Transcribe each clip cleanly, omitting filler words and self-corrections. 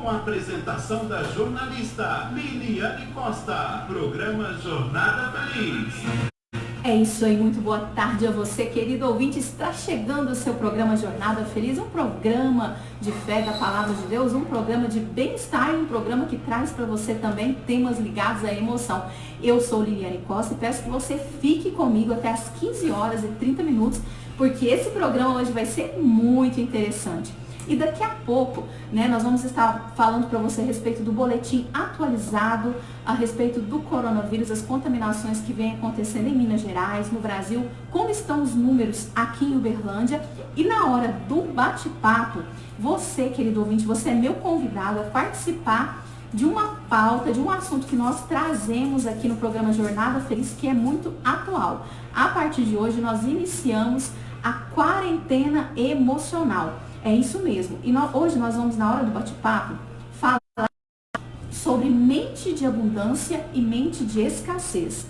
com a apresentação da jornalista Liliane Costa. Programa Jornada Feliz. É isso aí, muito boa tarde a você, querido ouvinte. Está chegando o seu programa Jornada Feliz, um programa de fé da Palavra de Deus, um programa de bem-estar, um programa que traz para você também temas ligados à emoção. Eu sou Liliane Costa e peço que você fique comigo até as 15 horas e 30 minutos, porque esse programa hoje vai ser muito interessante. E daqui a pouco, nós vamos estar falando para você a respeito do boletim atualizado, a respeito do coronavírus, as contaminações que vêm acontecendo em Minas Gerais, no Brasil, como estão os números aqui em Uberlândia. E na hora do bate-papo, você, querido ouvinte, você é meu convidado a participar de uma pauta, de um assunto que nós trazemos aqui no programa Jornada Feliz, que é muito atual. A partir de hoje, nós iniciamos a quarentena emocional. É isso mesmo. E hoje nós vamos, na hora do bate-papo, falar sobre mente de abundância e mente de escassez.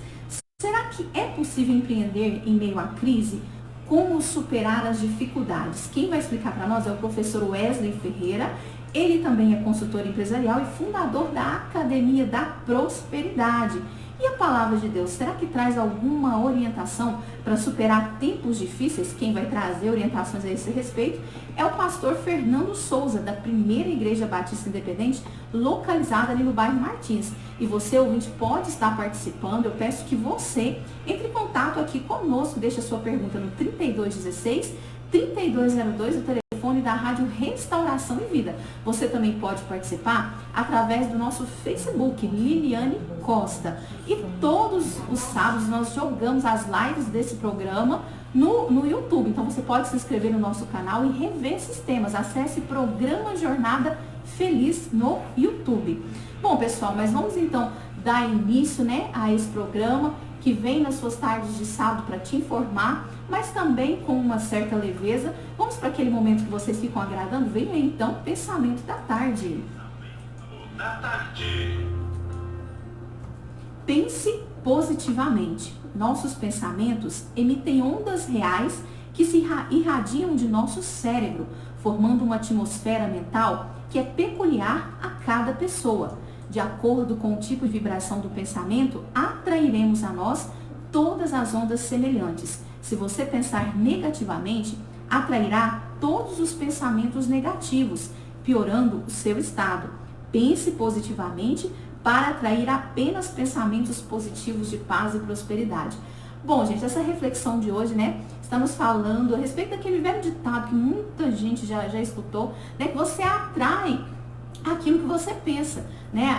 Será que é possível empreender em meio à crise? Como superar as dificuldades? Quem vai explicar para nós é o professor Wesley Ferreira. Ele também é consultor empresarial e fundador da Academia da Prosperidade. E a palavra de Deus, será que traz alguma orientação para superar tempos difíceis? Quem vai trazer orientações a esse respeito é o pastor Fernando Souza, da Primeira Igreja Batista Independente, localizada ali no bairro Martins. E você, ouvinte, pode estar participando. Eu peço que você entre em contato aqui conosco, deixe a sua pergunta no 3216-3202, o telefone da Rádio Restauração e Vida. Você também pode participar através do nosso Facebook, Liliane Costa. E todos os sábados nós jogamos as lives desse programa no YouTube. Então você pode se inscrever no nosso canal e rever esses temas. Acesse Programa Jornada Feliz no YouTube. Bom, pessoal, mas vamos então dar início, a esse programa que vem nas suas tardes de sábado para te informar, mas também com uma certa leveza. Vamos para aquele momento que vocês ficam agradando? Vem aí então, Pensamento da Tarde. Pense positivamente. Nossos pensamentos emitem ondas reais que se irradiam de nosso cérebro, formando uma atmosfera mental que é peculiar a cada pessoa. De acordo com o tipo de vibração do pensamento, atrairemos a nós todas as ondas semelhantes. Se você pensar negativamente, atrairá todos os pensamentos negativos, piorando o seu estado. Pense positivamente para atrair apenas pensamentos positivos de paz e prosperidade. Bom, gente, essa reflexão de hoje, estamos falando a respeito daquele velho ditado que muita gente já escutou, que você atrai aquilo que você pensa,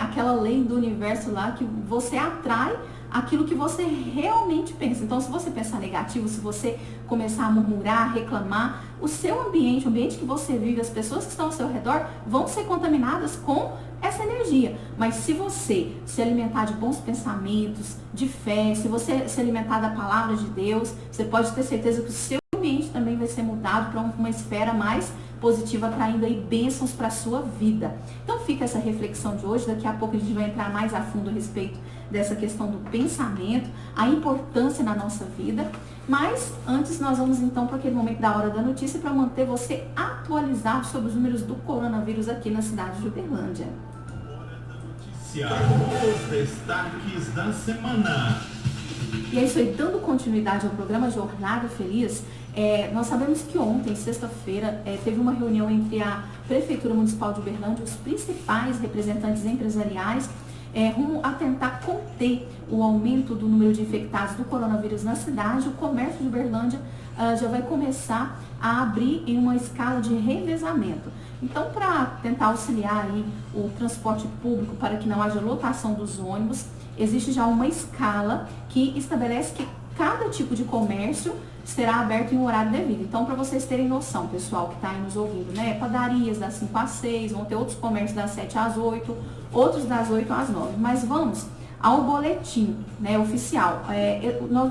aquela lei do universo lá, que você atrai aquilo que você realmente pensa. Então, se você pensar negativo, se você começar a murmurar, reclamar, o seu ambiente, o ambiente que você vive, as pessoas que estão ao seu redor vão ser contaminadas com essa energia. Mas se você se alimentar de bons pensamentos, de fé, se você se alimentar da palavra de Deus, você pode ter certeza que o seu ambiente também vai ser mudado para uma esfera mais positiva, atraindo aí bênçãos para a sua vida. Então fica essa reflexão de hoje. Daqui a pouco a gente vai entrar mais a fundo a respeito dessa questão do pensamento, a importância na nossa vida. Mas antes nós vamos então para aquele momento da hora da notícia para manter você atualizado sobre os números do coronavírus aqui na cidade de Uberlândia. Os destaques da semana. E é isso aí, dando continuidade ao programa Jornada Feliz, nós sabemos que ontem, sexta-feira, teve uma reunião entre a Prefeitura Municipal de Uberlândia e os principais representantes empresariais, rumo a tentar conter o aumento do número de infectados do coronavírus na cidade. O comércio de Uberlândia já vai começar a abrir em uma escala de revezamento. Então, para tentar auxiliar aí o transporte público para que não haja lotação dos ônibus, existe já uma escala que estabelece que cada tipo de comércio será aberto em um horário devido. Então, para vocês terem noção, pessoal que está aí nos ouvindo, padarias das 5 às 6, vão ter outros comércios das 7 às 8, outros das 8 às 9. Mas vamos ao boletim oficial.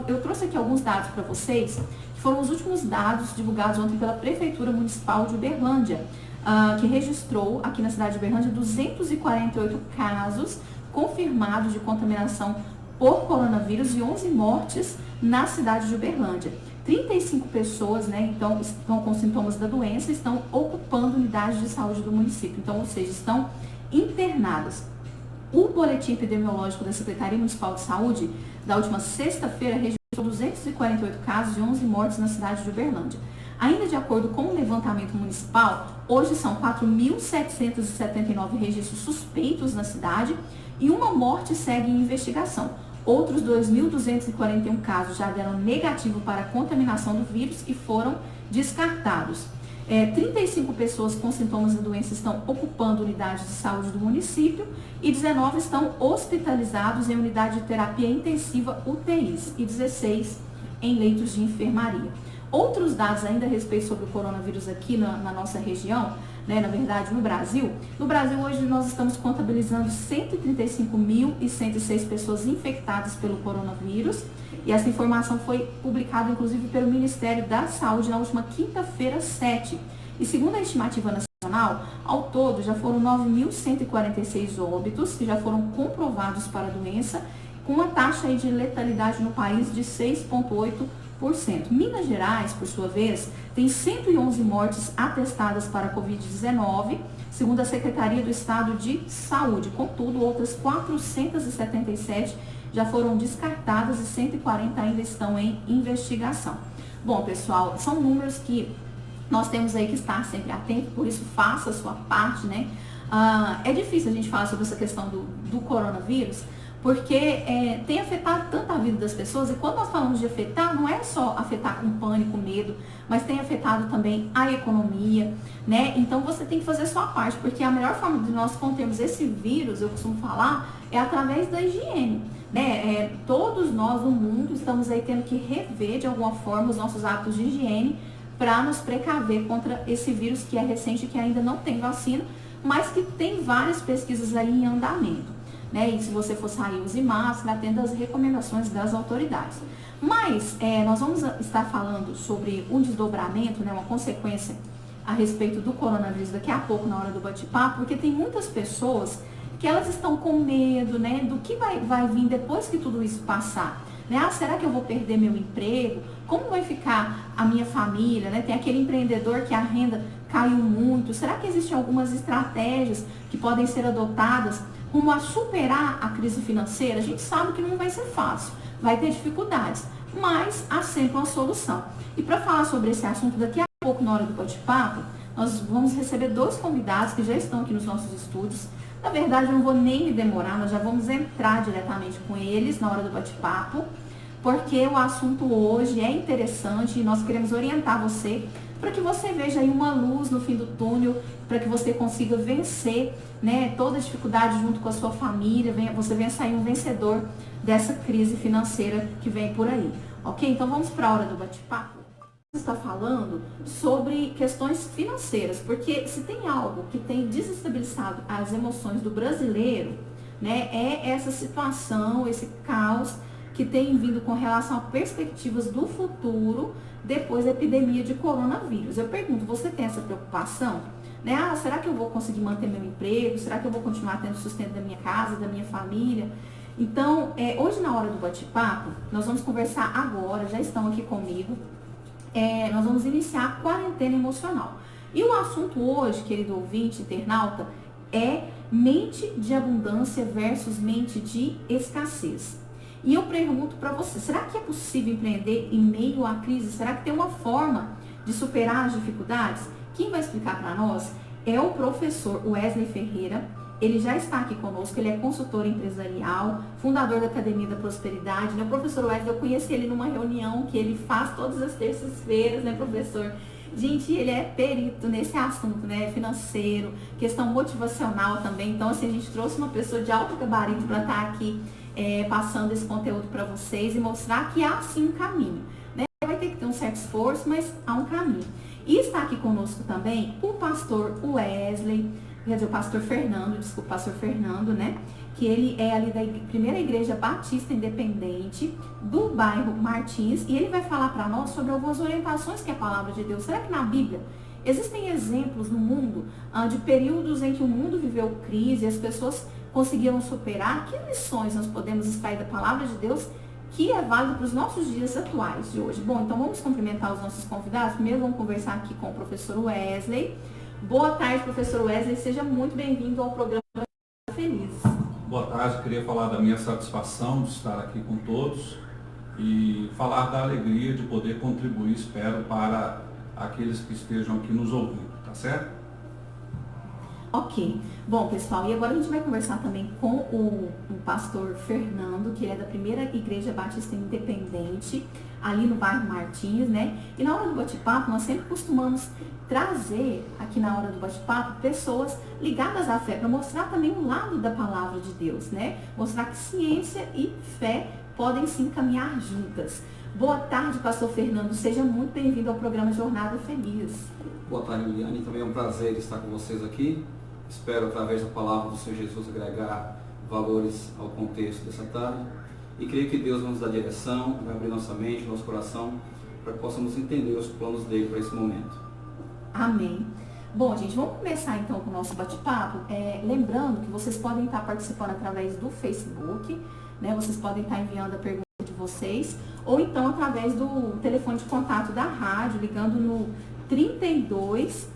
Eu trouxe aqui alguns dados para vocês, que foram os últimos dados divulgados ontem pela Prefeitura Municipal de Uberlândia, que registrou aqui na cidade de Uberlândia 248 casos confirmados de contaminação por coronavírus e 11 mortes na cidade de Uberlândia. 35 pessoas, né, então, estão com sintomas da doença, estão ocupando unidades de saúde do município, então, ou seja, estão internadas. O boletim epidemiológico da Secretaria Municipal de Saúde, da última sexta-feira, registrou 248 casos e 11 mortes na cidade de Uberlândia. Ainda de acordo com o levantamento municipal, hoje são 4.779 registros suspeitos na cidade e uma morte segue em investigação. Outros 2.241 casos já deram negativo para a contaminação do vírus e foram descartados. 35 pessoas com sintomas da doença estão ocupando unidades de saúde do município e 19 estão hospitalizados em unidade de terapia intensiva UTIs e 16 em leitos de enfermaria. Outros dados ainda a respeito sobre o coronavírus aqui na nossa região, né, na verdade no Brasil. No Brasil hoje nós estamos contabilizando 135.106 pessoas infectadas pelo coronavírus e essa informação foi publicada inclusive pelo Ministério da Saúde na última quinta-feira 7. E segundo a estimativa nacional, ao todo já foram 9.146 óbitos que já foram comprovados para a doença, com uma taxa aí de letalidade no país de 6,8%. Minas Gerais, por sua vez, tem 111 mortes atestadas para a Covid-19, segundo a Secretaria do Estado de Saúde. Contudo, outras 477 já foram descartadas e 140 ainda estão em investigação. Bom, pessoal, são números que nós temos aí que estar sempre atento, por isso faça a sua parte, né? É difícil a gente falar sobre essa questão do coronavírus, porque tem afetado tanto a vida das pessoas, e quando nós falamos de afetar, não é só afetar com pânico, medo, mas tem afetado também a economia, né? Então você tem que fazer a sua parte, porque a melhor forma de nós contermos esse vírus, eu costumo falar, é através da higiene, né? Todos nós no mundo estamos aí tendo que rever de alguma forma os nossos hábitos de higiene para nos precaver contra esse vírus que é recente, que ainda não tem vacina, mas que tem várias pesquisas aí em andamento. Né? E se você for sair, use máscara, atenda às recomendações das autoridades. Mas nós vamos estar falando sobre um desdobramento, né, uma consequência a respeito do coronavírus daqui a pouco na hora do bate-papo, porque tem muitas pessoas que elas estão com medo, né, do que vai vir depois que tudo isso passar. Né? Será que eu vou perder meu emprego? Como vai ficar a minha família? Né? Tem aquele empreendedor que a renda caiu muito. Será que existem algumas estratégias que podem ser adotadas rumo a superar a crise financeira? A gente sabe que não vai ser fácil, vai ter dificuldades, mas há sempre uma solução. E para falar sobre esse assunto daqui a pouco, na hora do bate-papo, nós vamos receber dois convidados que já estão aqui nos nossos estúdios. Na verdade, eu não vou nem me demorar, nós já vamos entrar diretamente com eles na hora do bate-papo, porque o assunto hoje é interessante e nós queremos orientar você para que você veja aí uma luz no fim do túnel, para que você consiga vencer, né, toda a dificuldade junto com a sua família, você venha sair um vencedor dessa crise financeira que vem por aí. Ok? Então vamos para a hora do bate-papo. Está falando sobre questões financeiras, porque se tem algo que tem desestabilizado as emoções do brasileiro, né, é essa situação, esse caos que tem vindo com relação a perspectivas do futuro depois da epidemia de coronavírus. Eu pergunto, você tem essa preocupação? Né? Será que eu vou conseguir manter meu emprego? Será que eu vou continuar tendo sustento da minha casa, da minha família? Então, hoje na hora do bate-papo, nós vamos conversar agora, já estão aqui comigo, nós vamos iniciar a quarentena emocional. E o assunto hoje, querido ouvinte, internauta, é mente de abundância versus mente de escassez. E eu pergunto para você, será que é possível empreender em meio à crise? Será que tem uma forma de superar as dificuldades? Quem vai explicar para nós é o professor Wesley Ferreira. Ele já está aqui conosco, ele é consultor empresarial, fundador da Academia da Prosperidade. Né? O professor Wesley, eu conheci ele numa reunião que ele faz todas as terças-feiras, né, professor? Gente, ele é perito nesse assunto, né, financeiro, questão motivacional também. Então, assim, a gente trouxe uma pessoa de alto gabarito para estar aqui passando esse conteúdo para vocês e mostrar que há sim um caminho. Né? Vai ter que ter um certo esforço, mas há um caminho. E está aqui conosco também o pastor Wesley, quer dizer, o pastor Fernando, né? Que ele é ali da primeira igreja batista independente do bairro Martins, e ele vai falar para nós sobre algumas orientações que é a palavra de Deus. Será que na Bíblia existem exemplos no mundo de períodos em que o mundo viveu crise e as pessoas conseguiram superar? Que lições nós podemos extrair da palavra de Deus que é válido para os nossos dias atuais de hoje. Bom, então vamos cumprimentar os nossos convidados. Primeiro vamos conversar aqui com o professor Wesley. Boa tarde, professor Wesley. Seja muito bem-vindo ao programa Feliz. Boa tarde, queria falar da minha satisfação de estar aqui com todos e falar da alegria de poder contribuir, espero, para aqueles que estejam aqui nos ouvindo, tá certo? Ok. Bom, pessoal, e agora a gente vai conversar também com o pastor Fernando, que ele é da Primeira Igreja Batista Independente, ali no bairro Martins, né? E na hora do bate-papo, nós sempre costumamos trazer aqui na hora do bate-papo pessoas ligadas à fé, para mostrar também um lado da palavra de Deus, né? Mostrar que ciência e fé podem se encaminhar juntas. Boa tarde, pastor Fernando. Seja muito bem-vindo ao programa Jornada Feliz. Boa tarde, Liliane. Também é um prazer estar com vocês aqui. Espero, através da palavra do Senhor Jesus, agregar valores ao contexto dessa tarde. E creio que Deus vai nos dar direção, vai abrir nossa mente, nosso coração, para que possamos entender os planos dele para esse momento. Amém. Bom, gente, vamos começar então com o nosso bate-papo. Lembrando que vocês podem estar participando através do Facebook, né? Vocês podem estar enviando a pergunta de vocês, ou então através do telefone de contato da rádio, ligando no 16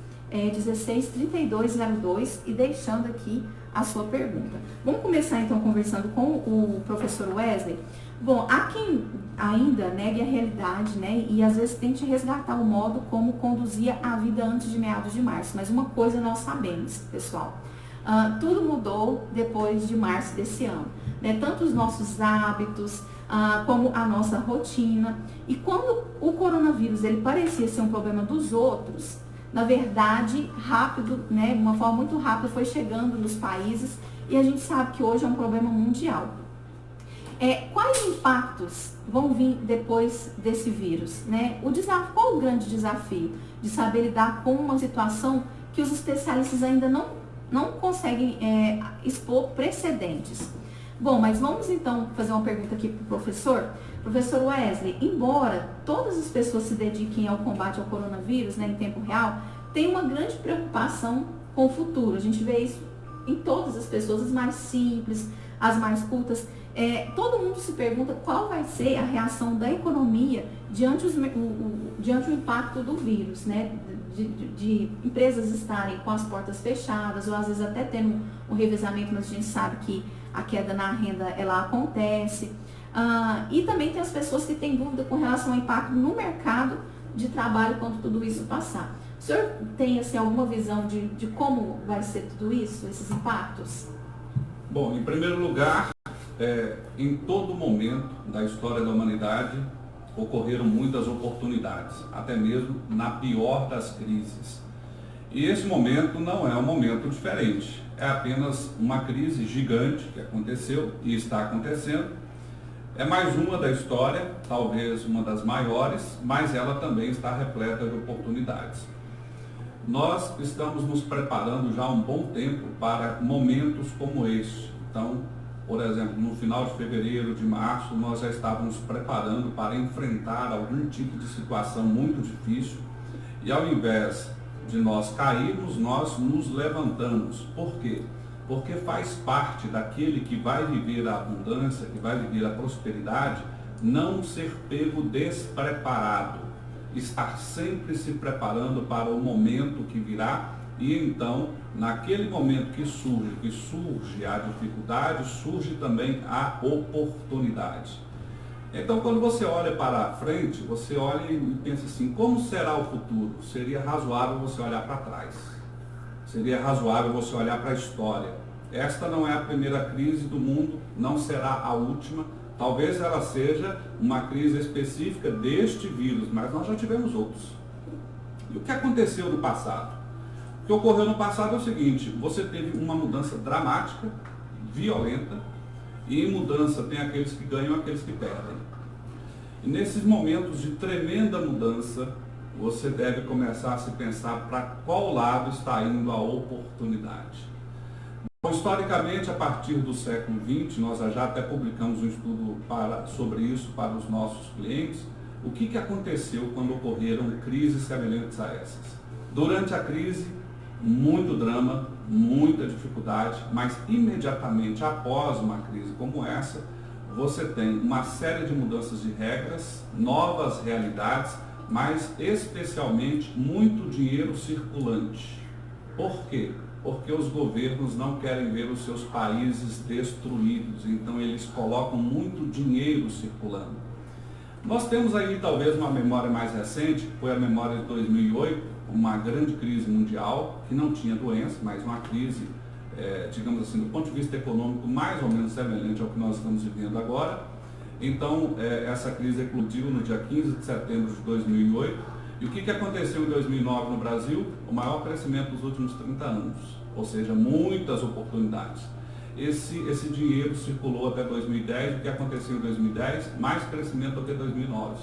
3202 e deixando aqui a sua pergunta. Vamos começar então conversando com o professor Wesley. Bom, há quem ainda negue a realidade, né, e às vezes tente resgatar o modo como conduzia a vida antes de meados de março. Mas uma coisa nós sabemos, pessoal, tudo mudou depois de março desse ano, né? Tanto os nossos hábitos, como a nossa rotina. E quando o coronavírus ele parecia ser um problema dos outros, na verdade, rápido, né, de uma forma muito rápida, foi chegando nos países e a gente sabe que hoje é um problema mundial. Quais impactos vão vir depois desse vírus, né? Qual o grande desafio de saber lidar com uma situação que os especialistas ainda não conseguem expor precedentes? Bom, mas vamos então fazer uma pergunta aqui para o professor. Professor Wesley, embora todas as pessoas se dediquem ao combate ao coronavírus, né, em tempo real, tem uma grande preocupação com o futuro. A gente vê isso em todas as pessoas, as mais simples, as mais cultas. Todo mundo se pergunta qual vai ser a reação da economia diante o impacto do vírus, né? De empresas estarem com as portas fechadas, ou às vezes até tendo um revezamento, mas a gente sabe que a queda na renda ela acontece. E também tem as pessoas que têm dúvida com relação ao impacto no mercado de trabalho quando tudo isso passar. O senhor tem assim, alguma visão de como vai ser tudo isso, esses impactos? Bom, em primeiro lugar, em todo momento da história da humanidade ocorreram muitas oportunidades, até mesmo na pior das crises. E esse momento não é um momento diferente, é apenas uma crise gigante que aconteceu e está acontecendo. É mais uma da história, talvez uma das maiores, mas ela também está repleta de oportunidades. Nós estamos nos preparando já há um bom tempo para momentos como este. Então, por exemplo, no final de fevereiro, de março, nós já estávamos preparando para enfrentar algum tipo de situação muito difícil e ao invés de nós cairmos, nós nos levantamos. Por quê? Porque faz parte daquele que vai viver a abundância, que vai viver a prosperidade, não ser pego despreparado, estar sempre se preparando para o momento que virá e então, naquele momento que surge a dificuldade, surge também a oportunidade. Então, quando você olha para frente, você olha e pensa assim, como será o futuro? Seria razoável você olhar para trás. Seria razoável você olhar para a história. Esta não é a primeira crise do mundo, não será a última. Talvez ela seja uma crise específica deste vírus, mas nós já tivemos outros. E o que aconteceu no passado? O que ocorreu no passado é o seguinte, você teve uma mudança dramática, violenta, e em mudança tem aqueles que ganham e aqueles que perdem. E nesses momentos de tremenda mudança, você deve começar a se pensar para qual lado está indo a oportunidade. Bom, historicamente, a partir do século XX, nós já até publicamos um estudo sobre isso para os nossos clientes. O que aconteceu quando ocorreram crises semelhantes a essas? Durante a crise, muito drama, muita dificuldade, mas imediatamente após uma crise como essa, você tem uma série de mudanças de regras, novas realidades, mas especialmente muito dinheiro circulante. Por quê? Porque os governos não querem ver os seus países destruídos, então eles colocam muito dinheiro circulando. Nós temos aí talvez uma memória mais recente, que foi a memória de 2008, uma grande crise mundial, que não tinha doença, mas uma crise, digamos assim, do ponto de vista econômico, mais ou menos semelhante ao que nós estamos vivendo agora. Então, essa crise eclodiu no dia 15 de setembro de 2008. E o que aconteceu em 2009 no Brasil? O maior crescimento dos últimos 30 anos, ou seja, muitas oportunidades. Esse dinheiro circulou até 2010, o que aconteceu em 2010, mais crescimento até 2009.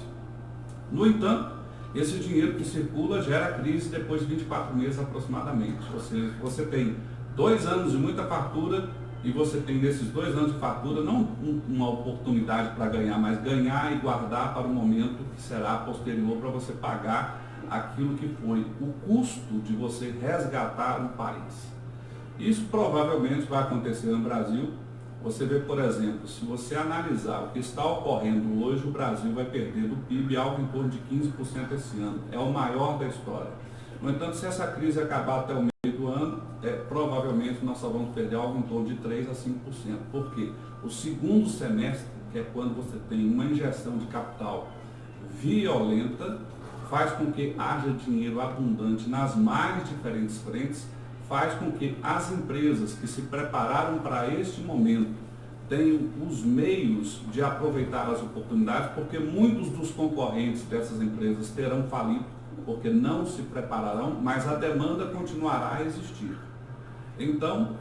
No entanto, esse dinheiro que circula gera crise depois de 24 meses aproximadamente. Ou seja, você tem 2 anos de muita fartura e você tem nesses 2 anos de fartura não uma oportunidade para ganhar, mas ganhar e guardar para o momento que será posterior para você pagar aquilo que foi o custo de você resgatar um país. Isso provavelmente vai acontecer no Brasil. Você vê, por exemplo, se você analisar o que está ocorrendo hoje, o Brasil vai perder do PIB algo em torno de 15% esse ano. É o maior da história. No entanto, se essa crise acabar até o meio do ano, provavelmente nós só vamos perder algo em torno de 3% a 5%. Por quê? O segundo semestre, que é quando você tem uma injeção de capital violenta, faz com que haja dinheiro abundante nas mais diferentes frentes, faz com que as empresas que se prepararam para este momento tenham os meios de aproveitar as oportunidades, porque muitos dos concorrentes dessas empresas terão falido, porque não se prepararão, mas a demanda continuará a existir. Então,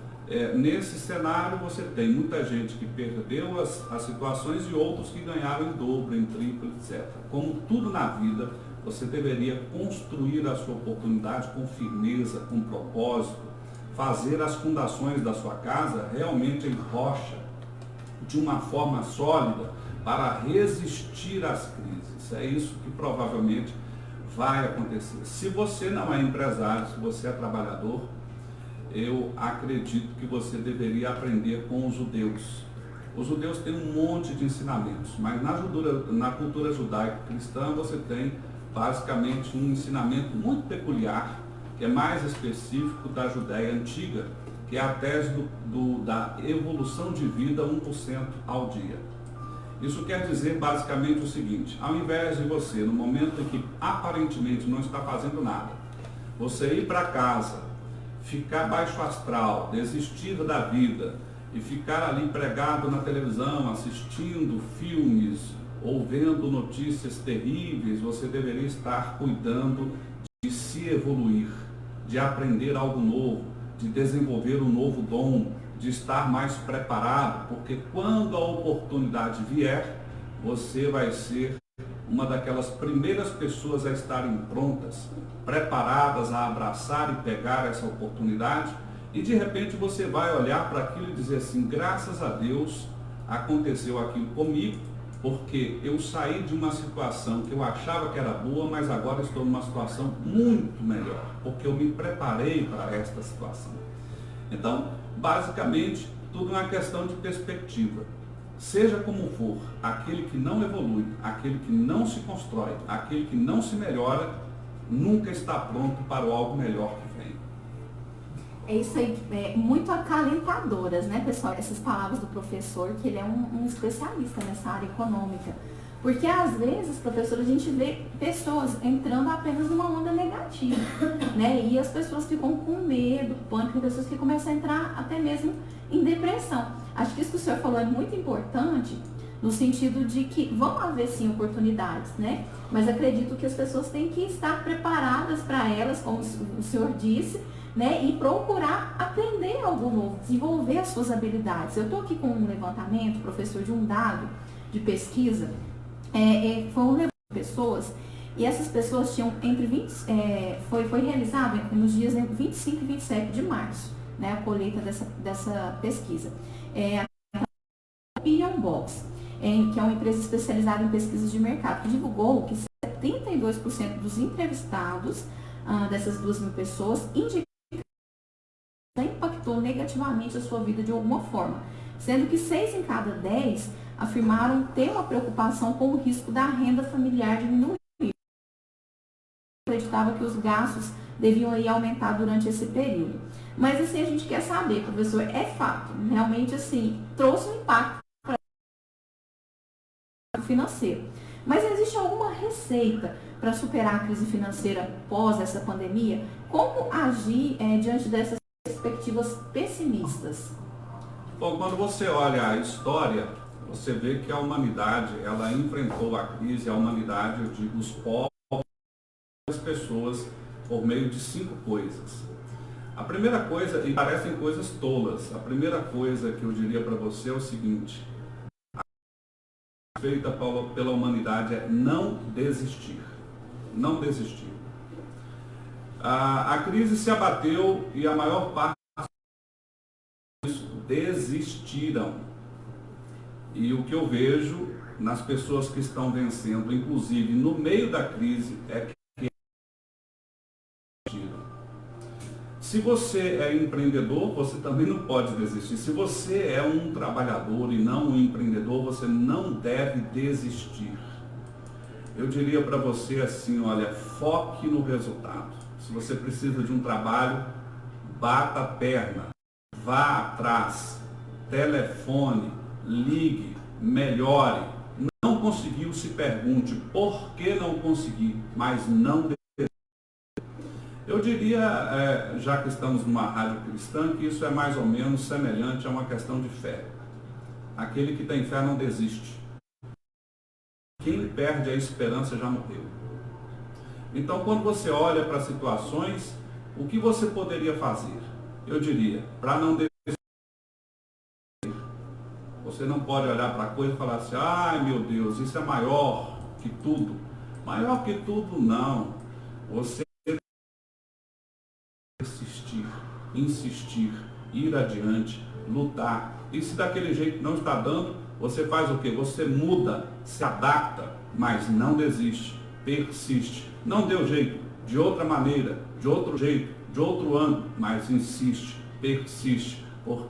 nesse cenário você tem muita gente que perdeu as situações e outros que ganharam em dobro, em triplo, etc. Como tudo na vida, você deveria construir a sua oportunidade com firmeza, com propósito, fazer as fundações da sua casa realmente em rocha, de uma forma sólida, para resistir às crises. É isso que provavelmente vai acontecer. Se você não é empresário, se você é trabalhador, eu acredito que você deveria aprender com os judeus. Os judeus têm um monte de ensinamentos, mas na cultura judaico-cristã você tem basicamente um ensinamento muito peculiar, que é mais específico da Judéia antiga, que é a tese da evolução de vida 1% ao dia. Isso quer dizer basicamente o seguinte: ao invés de você, no momento em que aparentemente não está fazendo nada, você ir para casa, ficar baixo astral, desistir da vida e ficar ali pregado na televisão, assistindo filmes ou vendo notícias terríveis, você deveria estar cuidando de se evoluir, de aprender algo novo, de desenvolver um novo dom, de estar mais preparado, porque quando a oportunidade vier, você vai ser uma daquelas primeiras pessoas a estarem prontas, preparadas a abraçar e pegar essa oportunidade, e de repente você vai olhar para aquilo e dizer assim: graças a Deus aconteceu aquilo comigo, porque eu saí de uma situação que eu achava que era boa, mas agora estou numa situação muito melhor, porque eu me preparei para esta situação. Então, basicamente, tudo é uma questão de perspectiva. Seja como for, aquele que não evolui, aquele que não se constrói, aquele que não se melhora, nunca está pronto para o algo melhor que vem. É isso aí, muito acalentadoras, né, pessoal? Essas palavras do professor, que ele é um especialista nessa área econômica. Porque às vezes, professor, a gente vê pessoas entrando apenas numa onda negativa, né? E as pessoas ficam com medo, pânico, tem pessoas que começam a entrar até mesmo em depressão. Acho que isso que o senhor falou é muito importante, no sentido de que vão haver sim oportunidades, né? Mas acredito que as pessoas têm que estar preparadas para elas, como o senhor disse, né? E procurar aprender algo novo, desenvolver as suas habilidades. Eu estou aqui com um levantamento, professor, de um dado de pesquisa. Foi um levantamento de pessoas, e essas pessoas tinham entre 20, foi realizado nos dias 25 e 27 de março, né, a colheita dessa pesquisa. A Opinion Box, que é uma empresa especializada em pesquisas de mercado, que divulgou que 72% dos entrevistados, dessas 2.000 pessoas, indicaram que impactou negativamente a sua vida de alguma forma, sendo que 6 em cada 10 afirmaram ter uma preocupação com o risco da renda familiar diminuir. Acreditava que os gastos deviam aí aumentar durante esse período. Mas assim, a gente quer saber, professor, é fato, realmente assim, trouxe um impacto financeiro. Mas existe alguma receita para superar a crise financeira pós essa pandemia? Como agir diante dessas perspectivas pessimistas? Bom, quando você olha a história, você vê que a humanidade, ela enfrentou a crise, a humanidade, eu digo, os povos, as pessoas, por meio de 5 coisas. A primeira coisa, e parecem coisas tolas, a primeira coisa que eu diria para você é o seguinte: a feita pela humanidade é não desistir. Não desistir. A crise se abateu e a maior parte disso desistiram. E o que eu vejo nas pessoas que estão vencendo, inclusive no meio da crise, é que desistiram. Se você é empreendedor, você também não pode desistir. Se você é um trabalhador e não um empreendedor, você não deve desistir. Eu diria para você assim, olha, foque no resultado. Se você precisa de um trabalho, bata a perna, vá atrás, telefone, ligue, melhore. Não conseguiu, se pergunte por que não consegui, mas não desista. Eu diria, já que estamos numa rádio cristã, que isso é mais ou menos semelhante a uma questão de fé. Aquele que tem fé não desiste. Quem perde a esperança já morreu. Então, quando você olha para situações, o que você poderia fazer? Eu diria, para não desistir, você não pode olhar para a coisa e falar assim, ai meu Deus, isso é maior que tudo. Maior que tudo, não. Você persistir, insistir, ir adiante, lutar. E se daquele jeito não está dando, você faz o quê? Você muda, se adapta, mas não desiste, persiste. Não deu jeito, de outra maneira, de outro jeito, de outro ângulo, mas insiste, persiste. Porque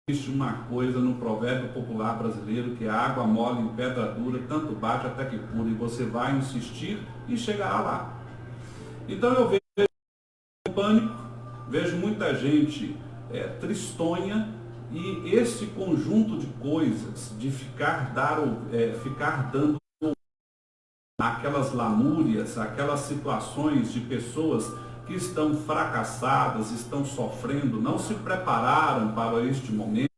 existe uma coisa no provérbio popular brasileiro que é água mole em pedra dura, tanto bate até que cura, e você vai insistir e chegará lá. Então eu vejo pânico, vejo muita gente tristonha, e esse conjunto de coisas, de ficar dando aquelas lamúrias, aquelas situações de pessoas que estão fracassadas, estão sofrendo, não se prepararam para este momento,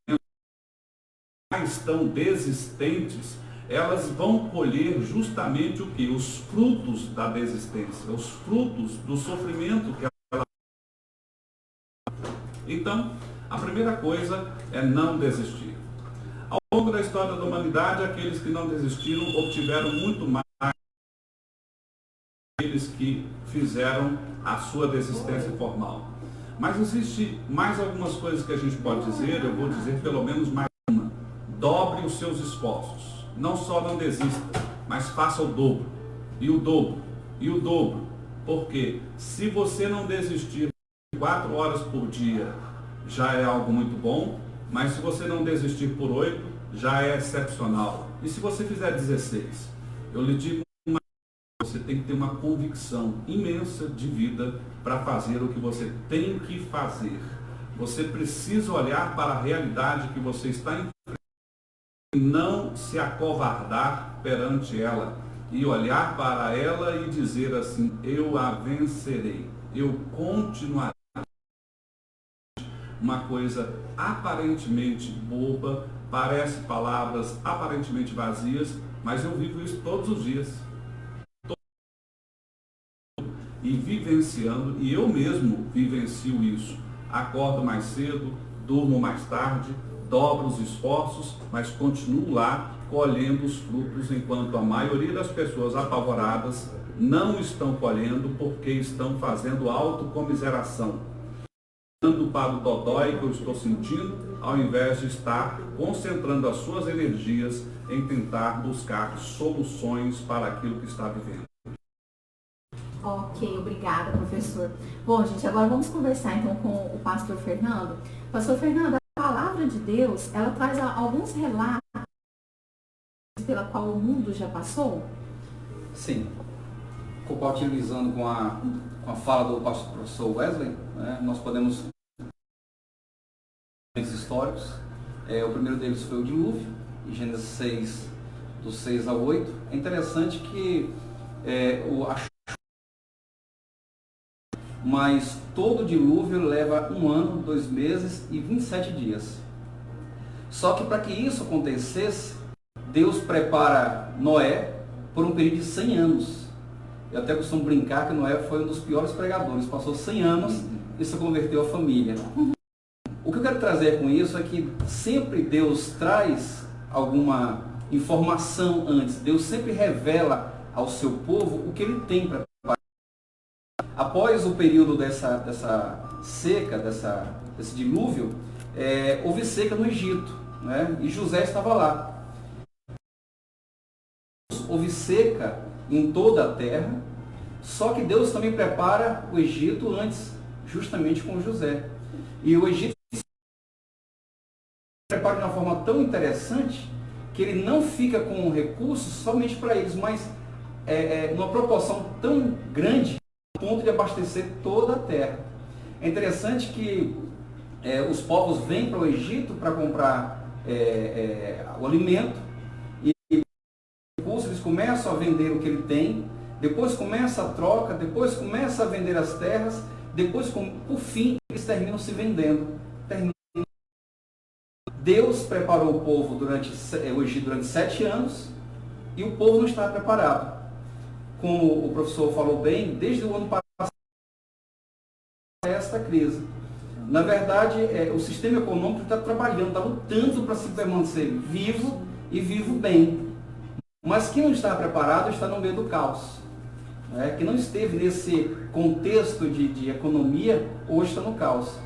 estão desistentes, elas vão colher justamente o que? Os frutos da desistência, os frutos do sofrimento que ela... Então, a primeira coisa é não desistir. Ao longo da história da humanidade, aqueles que não desistiram obtiveram muito mais aqueles que fizeram a sua desistência formal. Mas existe mais algumas coisas que a gente pode dizer, eu vou dizer pelo menos mais uma. Dobre os seus esforços. Não só não desista, mas faça o dobro. E o dobro. E o dobro. Porque se você não desistir 4 horas por dia, já é algo muito bom, mas se você não desistir por 8, já é excepcional. E se você fizer 16, eu lhe digo, você tem que ter uma convicção imensa de vida para fazer o que você tem que fazer. Você precisa olhar para a realidade que você está enfrentando e não se acovardar perante ela. E olhar para ela e dizer assim, eu a vencerei, eu continuarei. Uma coisa aparentemente boba, parece palavras aparentemente vazias, mas eu vivo isso todos os dias. E vivenciando, e eu mesmo vivencio isso. Acordo mais cedo, durmo mais tarde, dobro os esforços, mas continuo lá colhendo os frutos, enquanto a maioria das pessoas apavoradas não estão colhendo porque estão fazendo autocomiseração. Olhando para o dodói que eu estou sentindo, ao invés de estar concentrando as suas energias em tentar buscar soluções para aquilo que está vivendo. Ok, obrigada, professor. Bom, gente, agora vamos conversar então com o pastor Fernando. Pastor Fernando, a palavra de Deus, ela traz alguns relatos pela qual o mundo já passou? Sim. Compartilhando com a fala do professor Wesley, né, nós podemos históricos. O primeiro deles foi o dilúvio, em Gênesis 6, do 6 ao 8. É interessante que mas todo dilúvio leva 1 ano, 2 meses e 27 dias. Só que para que isso acontecesse, Deus prepara Noé por um período de 100 anos. Eu até costumo brincar que Noé foi um dos piores pregadores, passou 100 anos e se converteu a família. O que eu quero trazer com isso é que sempre Deus traz alguma informação antes, Deus sempre revela ao seu povo o que ele tem para preparar. Após o período dessa seca, desse dilúvio, houve seca no Egito, né? E José estava lá. Houve seca em toda a terra, só que Deus também prepara o Egito antes, justamente com José. E o Egito se prepara de uma forma tão interessante que ele não fica com recursos somente para eles, mas numa proporção tão grande a ponto de abastecer toda a terra. É interessante que os povos vêm para o Egito para comprar o alimento, eles começam a vender o que ele tem, depois começa a troca, depois começa a vender as terras, depois, por fim, eles terminam se vendendo. Deus preparou o povo o Egito durante 7 anos e o povo não estava preparado. Como o professor falou bem, desde o ano passado, esta crise. Na verdade, o sistema econômico está trabalhando, está lutando para se permanecer vivo e vivo bem. Mas quem não está preparado está no meio do caos. Que não esteve nesse contexto de economia, hoje está no caos.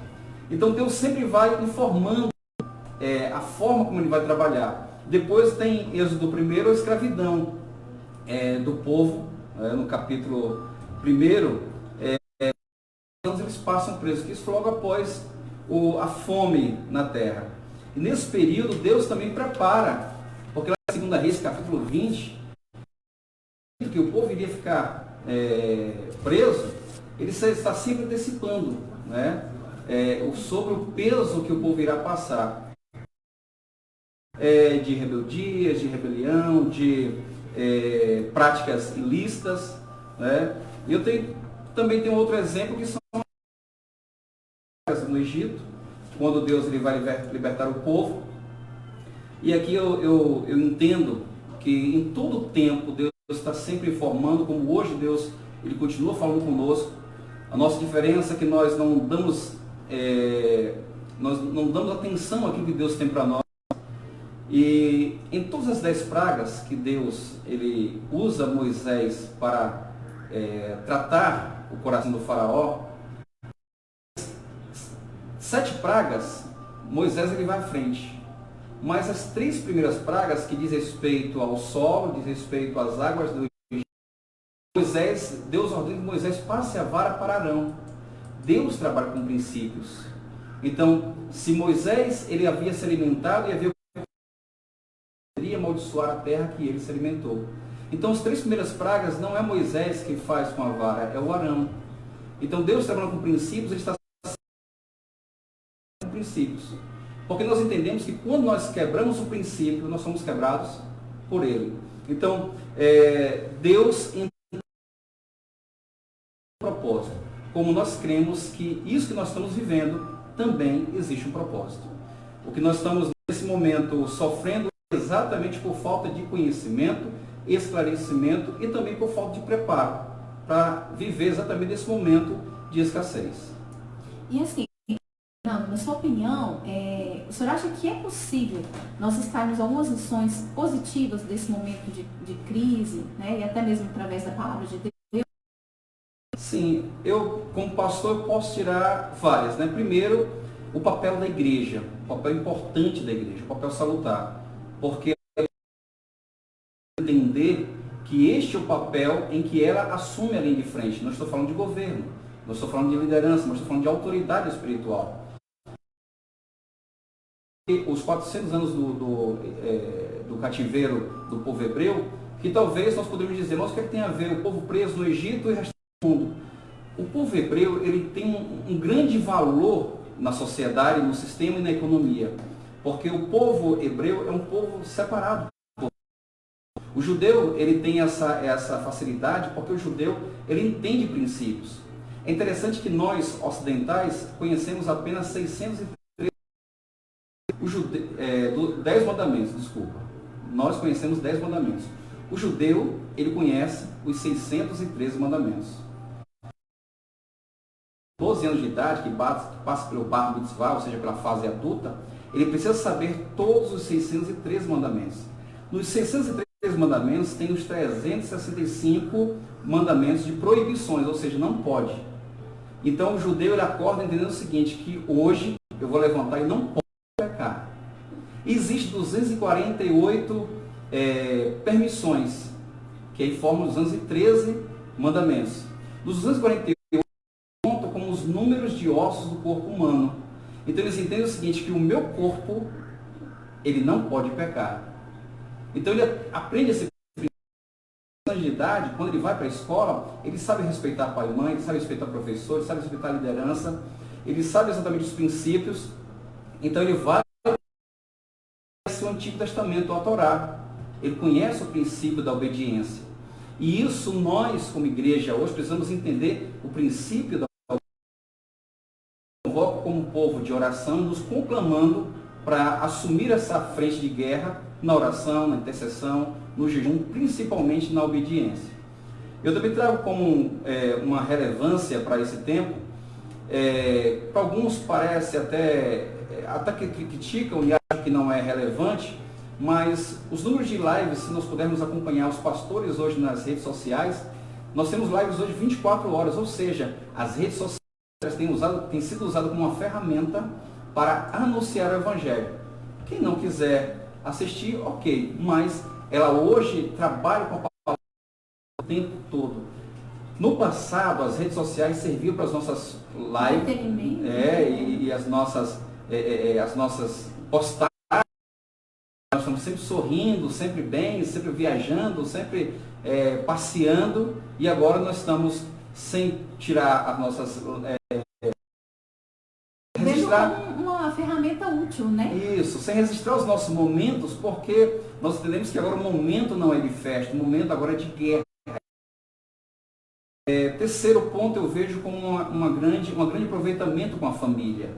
Então Deus sempre vai informando a forma como ele vai trabalhar. Depois tem Êxodo 1, a escravidão do povo, no capítulo 1, eles passam presos, que isso foi logo após a fome na terra. E nesse período Deus também prepara, porque lá em 2 Reis, capítulo 20, que o povo iria ficar preso, ele está sempre antecipando, né, sobre o peso que o povo irá passar. De rebeldias, de rebelião, de práticas ilícitas, né? E eu também tenho outro exemplo que são no Egito, quando Deus ele vai libertar o povo. E aqui eu entendo que em todo o tempo Deus está sempre informando, como hoje Deus ele continua falando conosco. A nossa diferença é que nós não damos atenção àquilo que Deus tem para nós. E em todas as 10 pragas que Deus ele usa Moisés para tratar o coração do faraó, 7 pragas, Moisés ele vai à frente. Mas as 3 primeiras pragas, que diz respeito ao solo, diz respeito às águas do Egito, Deus ordena que Moisés passe a vara para Arão. Deus trabalha com princípios. Então, se Moisés ele havia se alimentado e havia amaldiçoar a terra que ele se alimentou. Então, as 3 primeiras pragas não é Moisés que faz com a vara, é o Arão. Então, Deus trabalhando com princípios, ele está com princípios. Porque nós entendemos que quando nós quebramos o princípio, nós somos quebrados por ele. Então, Deus tem um propósito. Como nós cremos que isso que nós estamos vivendo também existe um propósito. O que nós estamos nesse momento sofrendo exatamente por falta de conhecimento, esclarecimento e também por falta de preparo para viver exatamente nesse momento de escassez. E assim, na sua opinião, o senhor acha que é possível nós estarmos algumas lições positivas desse momento de crise, né, e até mesmo através da palavra de Deus? Sim, eu como pastor eu posso tirar várias, né? Primeiro, o papel da igreja, o papel importante da igreja, o papel salutar. Porque entender que este é o papel em que ela assume a linha de frente. Não estou falando de governo, não estou falando de liderança, mas estou falando de autoridade espiritual. os 400 anos do cativeiro do povo hebreu, que talvez nós podemos dizer, mas o que é que tem a ver o povo preso no Egito e o resto do mundo? O povo hebreu, ele tem um grande valor na sociedade, no sistema e na economia, porque o povo hebreu é um povo separado. O judeu, ele tem essa facilidade porque o judeu, ele entende princípios. É interessante que nós, ocidentais, conhecemos apenas 613 10 mandamentos, desculpa. Nós conhecemos 10 mandamentos. O judeu, ele conhece os 613 mandamentos. 12 anos de idade, que passa pelo bar mitzvah, ou seja, pela fase adulta, ele precisa saber todos os 613 mandamentos. Nos 613 mandamentos, tem os 365 mandamentos de proibições, ou seja, não pode. Então, o judeu, ele acorda entendendo o seguinte, que hoje eu vou levantar e não posso pecar. Existem 248 permissões, que aí formam os 213 mandamentos. Dos 248, contam como os números de ossos do corpo humano. Então eles entendem o seguinte, que o meu corpo, ele não pode pecar. Então ele aprende esse princípio de idade, quando ele vai para a escola, ele sabe respeitar pai e mãe, ele sabe respeitar professor, ele sabe respeitar a liderança, ele sabe exatamente os princípios. Então ele vai o Antigo Testamento, a Torá. Ele conhece o princípio da obediência. E isso nós, como igreja, hoje precisamos entender o princípio da obediência. Convoco como povo de oração, nos conclamando para assumir essa frente de guerra na oração, na intercessão, no jejum, principalmente na obediência. Eu também trago como uma relevância para esse tempo, para alguns parece até que criticam e acham que não é relevante, mas os números de lives, se nós pudermos acompanhar os pastores hoje nas redes sociais, nós temos lives hoje 24 horas, ou seja, as redes sociais têm sido usadas como uma ferramenta para anunciar o Evangelho. Quem não quiser assistir, ok, mas ela hoje trabalha com a palavra o tempo todo. No passado, as redes sociais serviam para as nossas lives e as nossas postagens. Nós estamos sempre sorrindo, sempre bem, sempre viajando, sempre passeando, e agora nós estamos sem tirar as nossas... registrar uma ferramenta útil, né? Isso, sem registrar os nossos momentos, porque nós entendemos que agora o momento não é de festa, o momento agora é de guerra. Terceiro ponto, eu vejo como um grande aproveitamento com a família.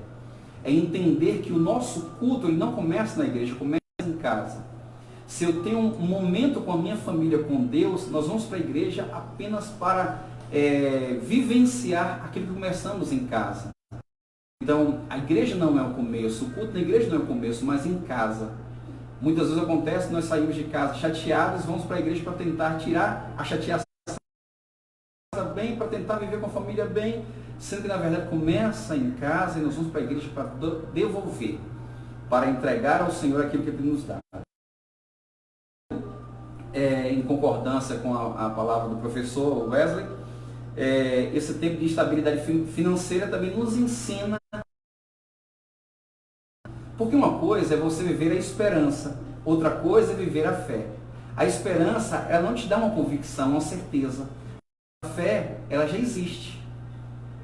É entender que o nosso culto ele não começa na igreja, começa em casa. Se eu tenho um momento com a minha família, com Deus, nós vamos para a igreja apenas para vivenciar aquilo que começamos em casa. Então, a igreja não é o começo, o culto na igreja não é o começo, mas em casa. Muitas vezes acontece que nós saímos de casa chateados, vamos para a igreja para tentar tirar a chateação bem, para tentar viver com a família bem, sendo que na verdade começa em casa e nós vamos para a igreja para devolver, para entregar ao Senhor aquilo que Ele nos dá. Em concordância com a palavra do professor Wesley, esse tempo de instabilidade financeira também nos ensina, porque uma coisa é você viver a esperança, outra coisa é viver a fé. A esperança, ela não te dá uma convicção, uma certeza. A fé, ela já existe.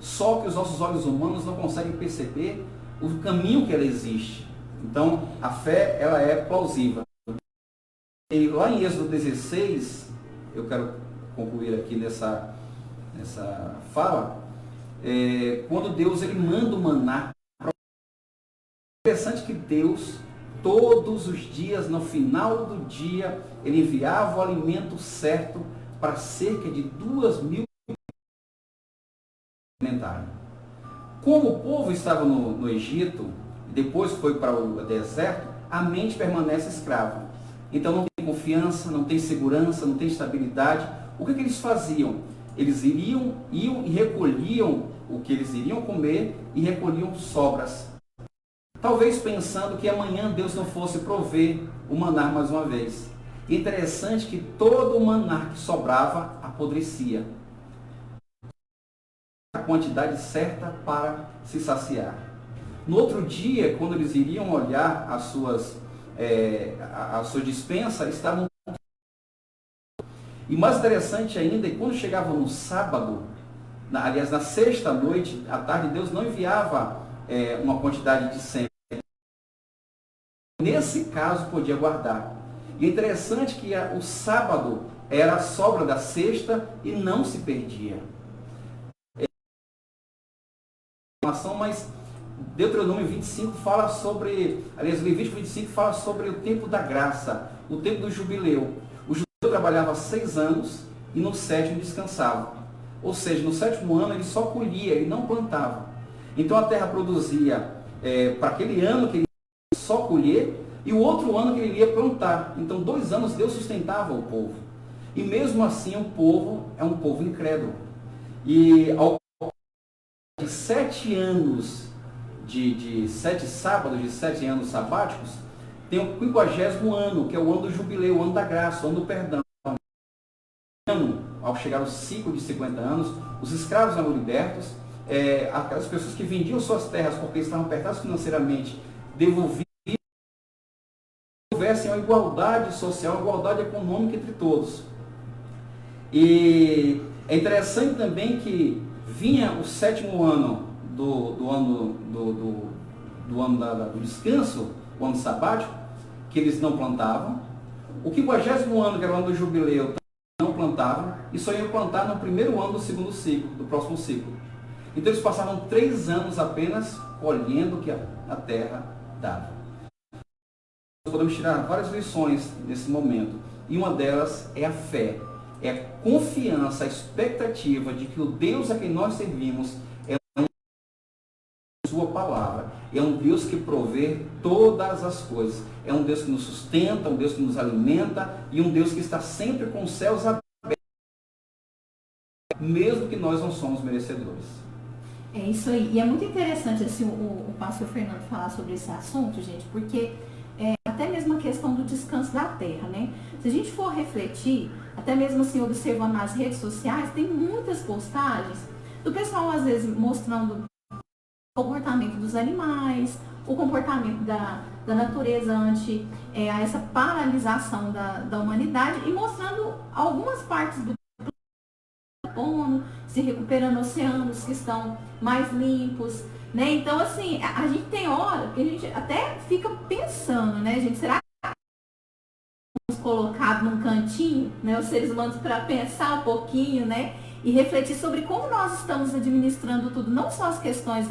Só que os nossos olhos humanos não conseguem perceber o caminho que ela existe. Então, a fé, ela é plausível. E lá em Êxodo 16, eu quero concluir aqui nessa fala, quando Deus ele manda o maná. É interessante que Deus, todos os dias, no final do dia, ele enviava o alimento certo para cerca de 2.000 alimentares. Como o povo estava no Egito, e depois foi para o deserto, a mente permanece escrava. Então não tem confiança, não tem segurança, não tem estabilidade. O que eles faziam? Eles iam e recolhiam o que eles iriam comer e recolhiam sobras. Talvez pensando que amanhã Deus não fosse prover o maná mais uma vez. Interessante que todo o maná que sobrava apodrecia. A quantidade certa para se saciar. No outro dia, quando eles iriam olhar a sua dispensa, estavam... E mais interessante ainda, é quando chegavam no sábado, aliás, na sexta noite, à tarde, Deus não enviava uma quantidade de 100. Nesse caso, podia guardar. E é interessante que o sábado era a sobra da sexta e não se perdia. Mas Deuteronômio 25 fala sobre, aliás, Levítico 25 fala sobre o tempo da graça, o tempo do jubileu. O judeu trabalhava 6 anos e no 7º descansava. Ou seja, no 7º ano ele só colhia, ele não plantava. Então a terra produzia para aquele ano que ele ia só colher e o outro ano que ele ia plantar. Então 2 anos Deus sustentava o povo. E mesmo assim o povo é um povo incrédulo. E ao de 7 anos, de 7 sábados, de 7 anos sabáticos, tem o 50º ano, que é o ano do jubileu, o ano da graça, o ano do perdão. Ao chegar ao ciclo de 50 anos, os escravos eram libertos, aquelas pessoas que vendiam suas terras porque estavam apertadas financeiramente, devolviam, houvessem uma igualdade social, uma igualdade econômica entre todos. E é interessante também que vinha o 7º ano do descanso, o ano sabático, que eles não plantavam. O 50º ano, que era o ano do jubileu, não plantavam, e só iam plantar no primeiro ano do segundo ciclo, do próximo ciclo. Então eles passavam 3 anos apenas colhendo o que a terra dava. Nós podemos tirar várias lições nesse momento, e uma delas é a fé. É a confiança, a expectativa de que o Deus a quem nós servimos é sua palavra. É um Deus que provê todas as coisas. É um Deus que nos sustenta, um Deus que nos alimenta e um Deus que está sempre com os céus abertos, mesmo que nós não somos merecedores. É isso aí. E é muito interessante assim, o pastor Fernando falar sobre esse assunto, gente, porque até mesmo a questão do descanso da terra, né? Se a gente for refletir, até mesmo assim, observando nas redes sociais, tem muitas postagens do pessoal, às vezes, mostrando o comportamento dos animais, o comportamento da natureza ante essa paralisação da humanidade e mostrando algumas partes do carbono, se recuperando oceanos que estão mais limpos, né? Então, assim, a gente tem hora que a gente até fica pensando, né, gente, será que estamos colocados num cantinho, né, os seres humanos, para pensar um pouquinho, né, e refletir sobre como nós estamos administrando tudo, não só as questões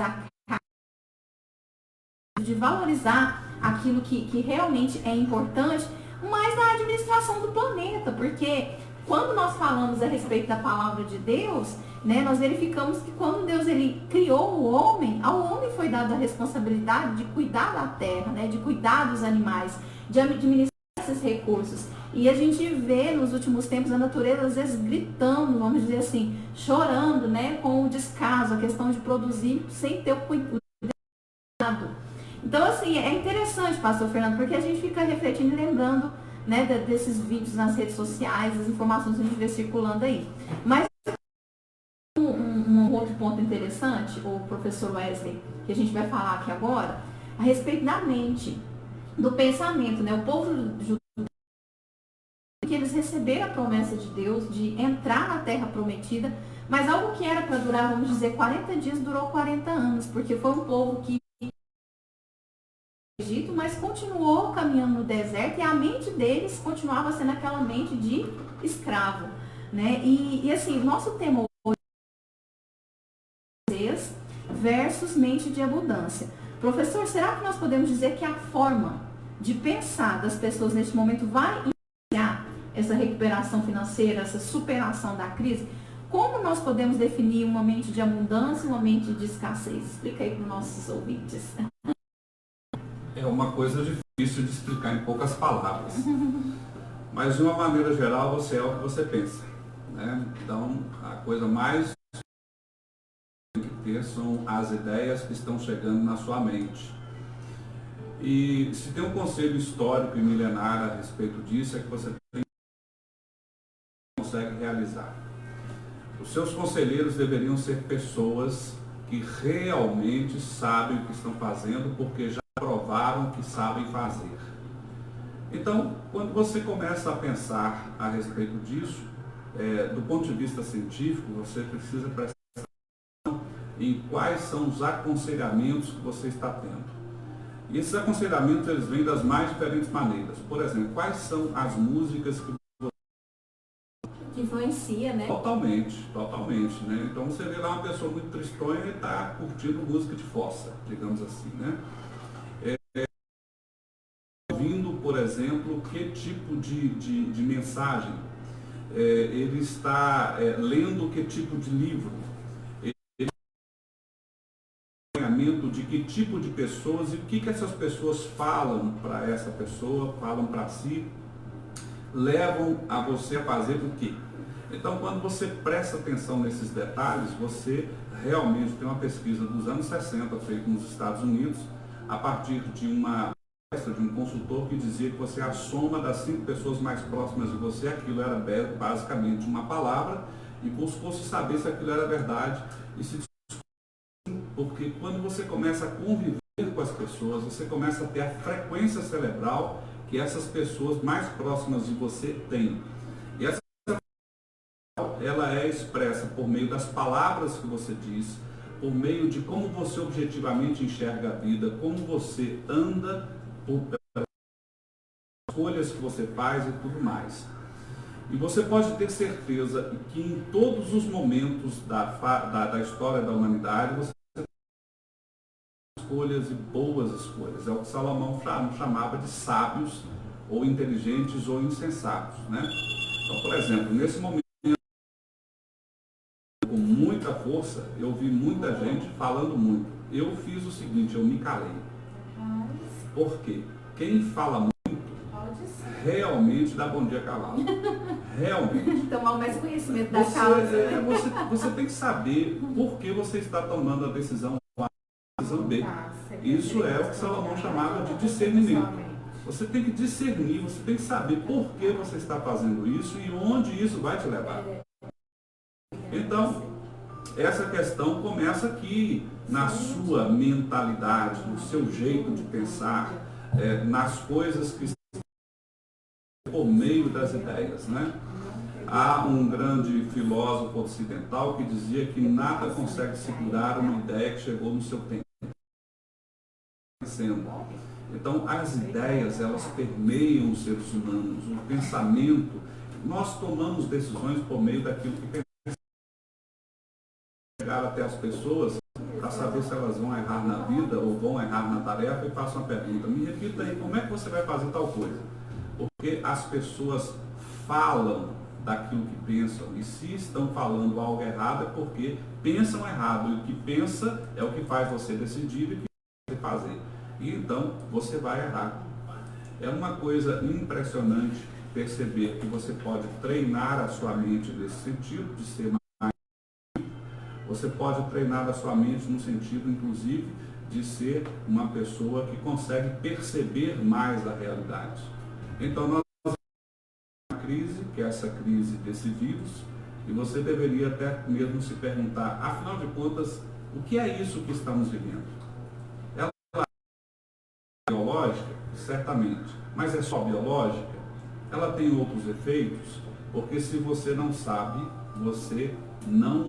de valorizar aquilo que realmente é importante, mas na administração do planeta, porque quando nós falamos a respeito da palavra de Deus, né, nós verificamos que quando Deus ele criou o homem, ao homem foi dada a responsabilidade de cuidar da terra, né, de cuidar dos animais, de administrar esses recursos. E a gente vê nos últimos tempos a natureza às vezes gritando, vamos dizer assim, chorando, né, com o descaso, a questão de produzir sem ter o cuidado. Então, assim, é interessante, pastor Fernando, porque a gente fica refletindo e lembrando, né, desses vídeos nas redes sociais, as informações que a gente vê circulando aí. Mas um outro ponto interessante, o professor Wesley, que a gente vai falar aqui agora, a respeito da mente, do pensamento, né? O povo judeu, que eles receberam a promessa de Deus de entrar na terra prometida, mas algo que era para durar, vamos dizer, 40 dias, durou 40 anos, porque foi um povo que Egito, mas continuou caminhando no deserto e a mente deles continuava sendo aquela mente de escravo, né? E assim, nosso tema hoje é versus mente de abundância. Professor, será que nós podemos dizer que a forma de pensar das pessoas neste momento vai iniciar essa recuperação financeira, essa superação da crise? Como nós podemos definir uma mente de abundância e uma mente de escassez? Explica aí para os nossos ouvintes. É uma coisa difícil de explicar em poucas palavras. Mas de uma maneira geral, você é o que você pensa, né? Então, a coisa mais que tem que ter são as ideias que estão chegando na sua mente. E se tem um conselho histórico e milenar a respeito disso, é que você consegue realizar. Os seus conselheiros deveriam ser pessoas que realmente sabem o que estão fazendo porque já provaram que sabem fazer. Então, quando você começa a pensar a respeito disso, do ponto de vista científico, você precisa prestar atenção em quais são os aconselhamentos que você está tendo. E esses aconselhamentos, eles vêm das mais diferentes maneiras. Por exemplo, quais são as músicas que influencia, né? Totalmente, totalmente, né? Então você vê lá uma pessoa muito tristonha e está curtindo música de fossa, digamos assim, né? Ouvindo, por exemplo, que tipo de mensagem, ele está lendo que tipo de livro, ele acompanhamento de que tipo de pessoas e o que essas pessoas falam para essa pessoa, falam para si, levam a você a fazer o quê? Então, quando você presta atenção nesses detalhes, você realmente tem uma pesquisa dos anos 60 feita nos Estados Unidos, a partir de uma palestra de um consultor que dizia que você é a soma das 5 pessoas mais próximas de você, aquilo era basicamente uma palavra, e buscou-se saber se aquilo era verdade, e se porque quando você começa a conviver com as pessoas, você começa a ter a frequência cerebral que essas pessoas mais próximas de você têm. E essa ela é expressa por meio das palavras que você diz, por meio de como você objetivamente enxerga a vida, como você anda, pelas escolhas que você faz e tudo mais. E você pode ter certeza que em todos os momentos da história da humanidade, você tem escolhas e boas escolhas. É o que Salomão chamava de sábios, ou inteligentes, ou insensatos, né? Então, por exemplo, nesse momento, com muita força, eu vi muita gente falando muito. Eu fiz o seguinte, eu me calei. Por quê? Quem fala muito, realmente dá bom dia calado. Realmente. Tomar mais conhecimento da causa. Você tem que saber por que você está tomando a decisão A, a decisão B. Isso é o que Salomão chamava de discernimento. Você tem que discernir, você tem que saber por que você está fazendo isso e onde isso vai te levar. Então, essa questão começa aqui na sua mentalidade, no seu jeito de pensar, nas coisas que estão por meio das ideias, né? Há um grande filósofo ocidental que dizia que nada consegue segurar uma ideia que chegou no seu tempo. Então, as ideias, elas permeiam os seres humanos, o pensamento. Nós tomamos decisões por meio daquilo que pensamos. Chegar até as pessoas para saber se elas vão errar na vida ou vão errar na tarefa e faço uma pergunta. Me repita aí, como é que você vai fazer tal coisa? Porque as pessoas falam daquilo que pensam e se estão falando algo errado é porque pensam errado e o que pensa é o que faz você decidir e o que você fazer. E então você vai errar. É uma coisa impressionante perceber que você pode treinar a sua mente nesse sentido de ser mais. Você pode treinar a sua mente no sentido, inclusive, de ser uma pessoa que consegue perceber mais a realidade. Então, nós temos uma crise, que é essa crise desse vírus, e você deveria até mesmo se perguntar, afinal de contas, o que é isso que estamos vivendo? Ela é biológica? Certamente. Mas é só biológica? Ela tem outros efeitos? Porque se você não sabe, você não.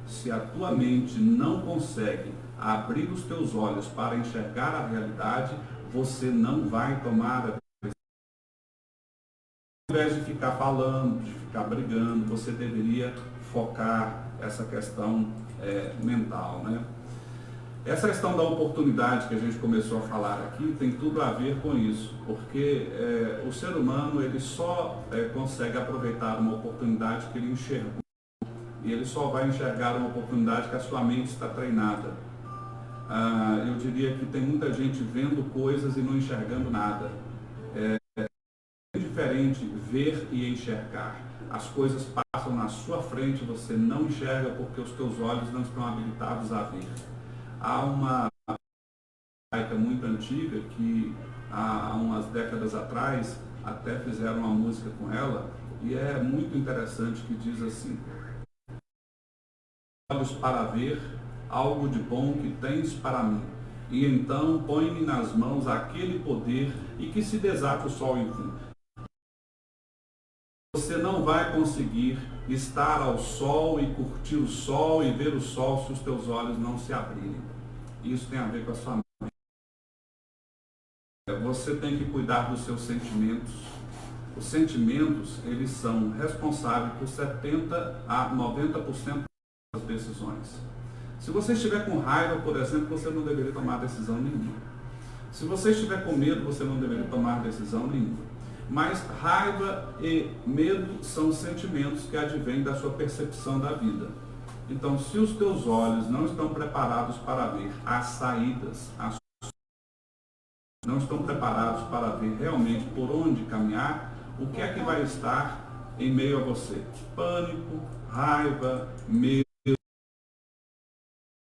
Se a tua mente não consegue abrir os teus olhos para enxergar a realidade, você não vai tomar a decisão. Ao invés de ficar falando, de ficar brigando, você deveria focar essa questão mental, né? Essa questão da oportunidade que a gente começou a falar aqui tem tudo a ver com isso, porque o ser humano ele só consegue aproveitar uma oportunidade que ele enxergou. E ele só vai enxergar uma oportunidade que a sua mente está treinada. Eu diria que tem muita gente vendo coisas e não enxergando nada. É diferente ver e enxergar. As coisas passam na sua frente, você não enxerga porque os teus olhos não estão habilitados a ver. Há uma música muito antiga que há umas décadas atrás até fizeram uma música com ela e é muito interessante que diz assim: olhos para ver algo de bom que tens para mim. E então põe-me nas mãos aquele poder e que se desate o sol enfim. Você não vai conseguir estar ao sol e curtir o sol e ver o sol se os teus olhos não se abrirem. Isso tem a ver com a sua mente. Você tem que cuidar dos seus sentimentos. Os sentimentos, eles são responsáveis por 70 a 90% das decisões. Se você estiver com raiva, por exemplo, você não deveria tomar decisão nenhuma. Se você estiver com medo, você não deveria tomar decisão nenhuma. Mas raiva e medo são sentimentos que advêm da sua percepção da vida. Então, se os teus olhos não estão preparados para ver as saídas, não estão preparados para ver realmente por onde caminhar, o que é que vai estar em meio a você? Pânico, raiva, medo.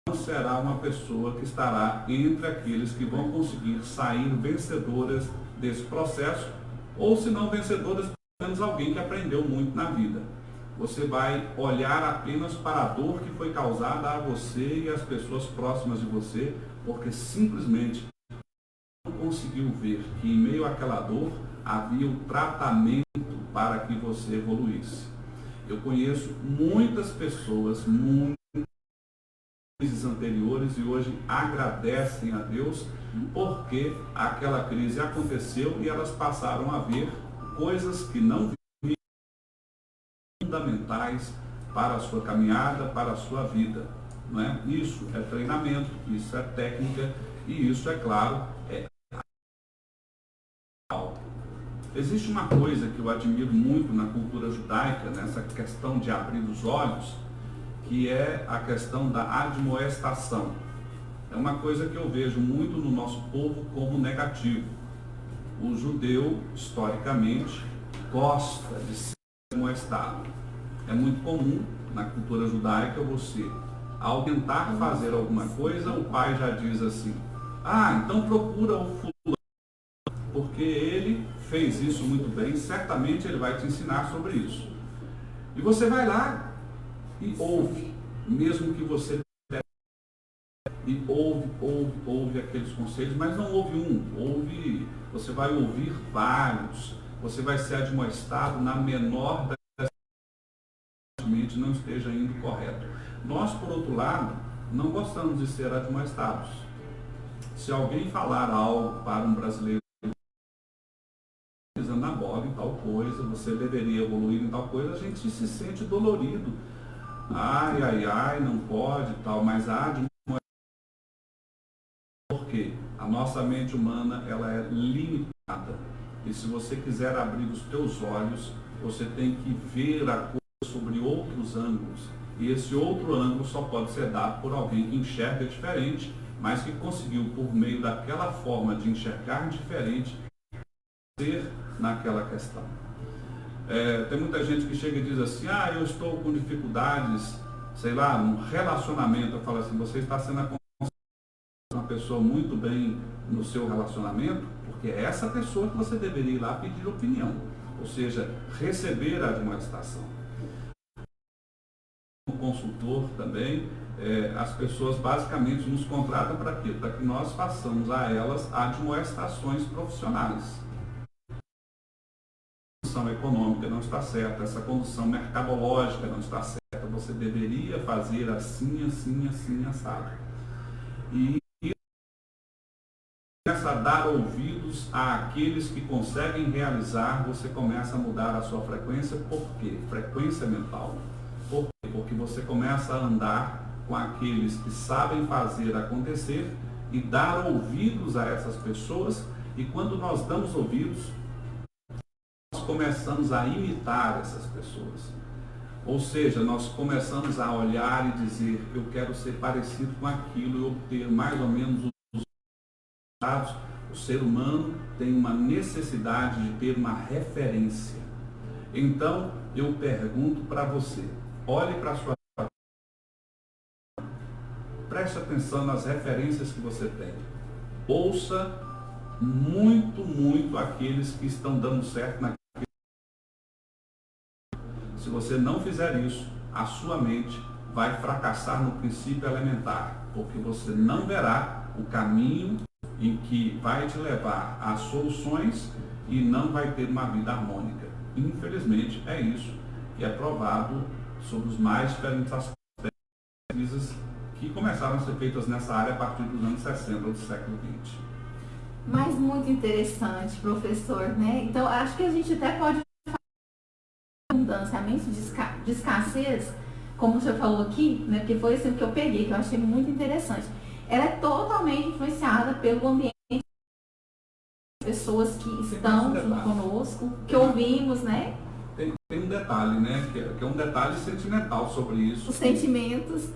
Não será uma pessoa que estará entre aqueles que vão conseguir sair vencedoras desse processo, ou se não vencedoras, pelo menos alguém que aprendeu muito na vida. Você vai olhar apenas para a dor que foi causada a você e às pessoas próximas de você, porque simplesmente não conseguiu ver que em meio àquela dor havia o tratamento para que você evoluísse. Eu conheço muitas pessoas, crises anteriores, e hoje agradecem a Deus porque aquela crise aconteceu e elas passaram a ver coisas que não viam, fundamentais para a sua caminhada, para a sua vida. Não é? Isso é treinamento, isso é técnica e isso, é claro, é. Existe uma coisa que eu admiro muito na cultura judaica, nessa questão de abrir os olhos, que é a questão da admoestação. É uma coisa que eu vejo muito no nosso povo como negativo. O judeu, historicamente, gosta de ser admoestado. É muito comum na cultura judaica você, ao tentar fazer alguma coisa, o pai já diz assim: ah, então procura o fulano, porque ele fez isso muito bem, certamente ele vai te ensinar sobre isso. E você vai lá e ouve, mesmo que você e ouve aqueles conselhos, mas não ouve um, você vai ouvir vários, você vai ser admoestado na menor das não esteja indo correto. Nós, por outro lado, não gostamos de ser admoestados. Se alguém falar algo para um brasileiro pisando na bola em tal coisa, você deveria evoluir em tal coisa, a gente se sente dolorido. Ai, não pode tal, mas a admoestação, porque a nossa mente humana, ela é limitada. E se você quiser abrir os teus olhos, você tem que ver a coisa sobre outros ângulos. E esse outro ângulo só pode ser dado por alguém que enxerga diferente, mas que conseguiu, por meio daquela forma de enxergar diferente, ser naquela questão. Tem muita gente que chega e diz assim: ah, eu estou com dificuldades, sei lá, num relacionamento. Eu falo assim: você está sendo uma pessoa muito bem no seu relacionamento, porque é essa pessoa que você deveria ir lá pedir opinião, ou seja, receber a admoestação. Como consultor também, as pessoas basicamente nos contratam para quê? Para que nós façamos a elas admoestações profissionais. A condução econômica não está certa, essa condução mercadológica não está certa, você deveria fazer assim, assado. E começa a dar ouvidos àqueles que conseguem realizar, você começa a mudar a sua frequência. Por quê? Frequência mental. Por quê? Porque você começa a andar com aqueles que sabem fazer acontecer e dar ouvidos a essas pessoas, e quando nós damos ouvidos, nós começamos a imitar essas pessoas. Ou seja, nós começamos a olhar e dizer: eu quero ser parecido com aquilo e obter mais ou menos os resultados. O ser humano tem uma necessidade de ter uma referência. Então, eu pergunto para você, olhe para a sua vida, preste atenção nas referências que você tem. Ouça muito aqueles que estão dando certo naquilo. Se você não fizer isso, a sua mente vai fracassar no princípio elementar, porque você não verá o caminho em que vai te levar a soluções e não vai ter uma vida harmônica. Infelizmente, é isso que é provado sobre os mais diferentes aspectos das pesquisas que começaram a ser feitas nessa área a partir dos anos 60 do século XX. Mas muito interessante, professor, né? Então, acho que a gente até pode falar de abundância, a mente de escassez, como o senhor falou aqui, né? Porque foi assim que eu peguei, que eu achei muito interessante. Ela é totalmente influenciada pelo ambiente, pessoas que estão junto conosco, que ouvimos, né? Tem um detalhe, né? Que é um detalhe sentimental sobre isso. Os sentimentos.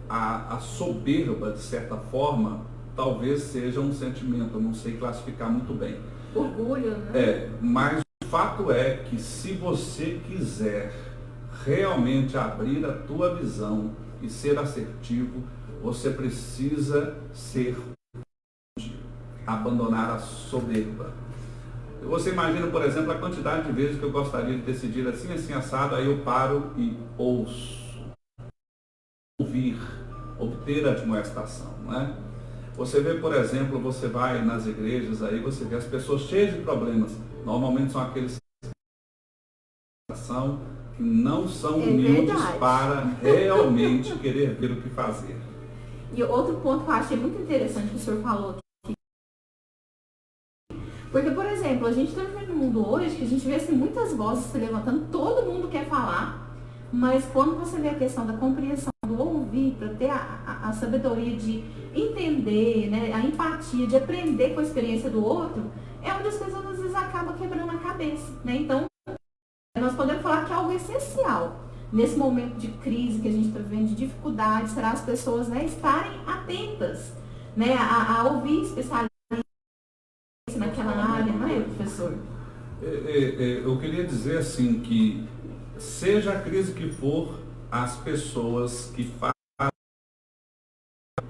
A soberba, de certa forma, talvez seja um sentimento, eu não sei classificar muito bem. Orgulho, né? Mas o fato é que se você quiser realmente abrir a tua visão e ser assertivo, você precisa abandonar a soberba. Você imagina, por exemplo, a quantidade de vezes que eu gostaria de decidir assim, assim, assado, aí eu paro e ouço, ouvir, obter a admoestação, né? Você vê, por exemplo, você vai nas igrejas, aí você vê as pessoas cheias de problemas, normalmente são aqueles que não são humildes para realmente querer ver o que fazer. E outro ponto que eu achei muito interessante que o senhor falou aqui, porque, por exemplo, a gente está vivendo um mundo hoje que a gente vê assim, muitas vozes se levantando, todo mundo quer falar, mas quando você vê a questão da compreensão, do ouvir, para ter a sabedoria de entender, né, a empatia, de aprender com a experiência do outro, é onde as pessoas às vezes acabam quebrando a cabeça, né? Então, nós podemos falar que é algo essencial nesse momento de crise que a gente está vivendo, de dificuldade, será as pessoas, né, estarem atentas, né, a ouvir especialistas naquela área, não é, professor? Eu queria dizer assim que, seja a crise que for, as pessoas que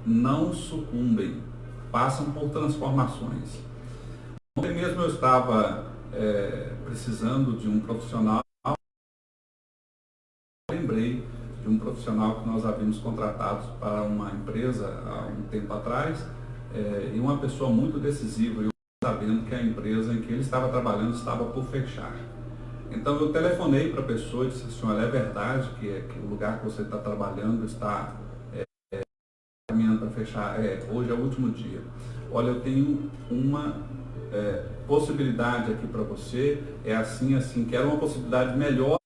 não sucumbem, passam por transformações. Ontem mesmo eu estava precisando de um profissional, lembrei de um profissional que nós havíamos contratado para uma empresa há um tempo atrás, e uma pessoa muito decisiva, eu sabendo que a empresa em que ele estava trabalhando estava por fechar. Então eu telefonei para a pessoa e disse assim, olha, é verdade que o lugar que você está trabalhando está caminhando para fechar, hoje é o último dia. Olha, eu tenho uma possibilidade aqui para você, é assim, assim, quero uma possibilidade melhor.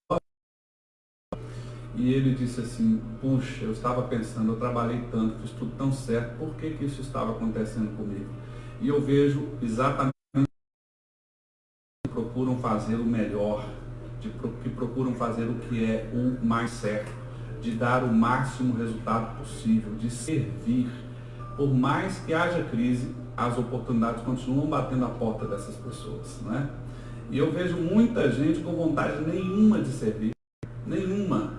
E ele disse assim, puxa, eu estava pensando, eu trabalhei tanto, fiz tudo tão certo, por que isso estava acontecendo comigo? E eu vejo exatamente que procuram fazer o melhor, que procuram fazer o que é o mais certo, de dar o máximo resultado possível, de servir. Por mais que haja crise, as oportunidades continuam batendo a porta dessas pessoas, né? E eu vejo muita gente com vontade nenhuma de servir, nenhuma.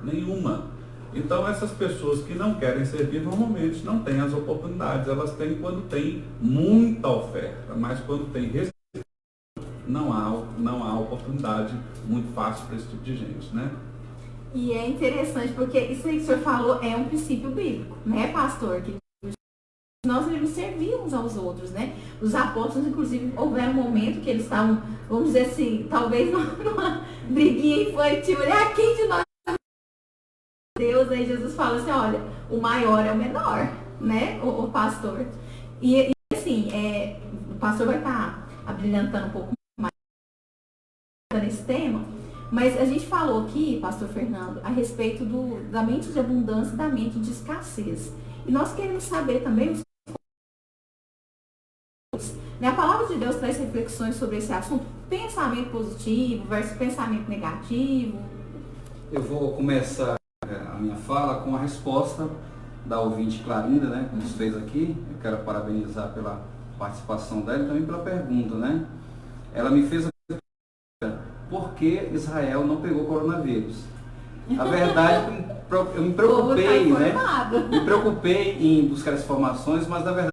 Então essas pessoas que não querem servir normalmente não têm as oportunidades, elas têm quando tem muita oferta, mas quando tem restrição, não há oportunidade muito fácil para esse tipo de gente, né? E é interessante porque isso aí que o senhor falou é um princípio bíblico, né, pastor? Que nós devemos servir uns aos outros, né? Os apóstolos, inclusive, houveram um momento que eles estavam, vamos dizer assim, talvez numa briguinha infantil, olha, quem de nós Deus, aí Jesus fala assim, olha, o maior é o menor, né, o pastor. E assim, o pastor vai estar abrilhantando um pouco mais nesse tema, mas a gente falou aqui, pastor Fernando, a respeito da mente de abundância e da mente de escassez. E nós queremos saber também, a palavra de Deus traz reflexões sobre esse assunto, pensamento positivo versus pensamento negativo. Eu vou começar a minha fala com a resposta da ouvinte Clarinda, né, que nos fez aqui. Eu quero parabenizar pela participação dela e também pela pergunta, né? Ela me fez a pergunta, por que Israel não pegou coronavírus? A verdade, eu me preocupei, né? Me preocupei em buscar as informações, mas na verdade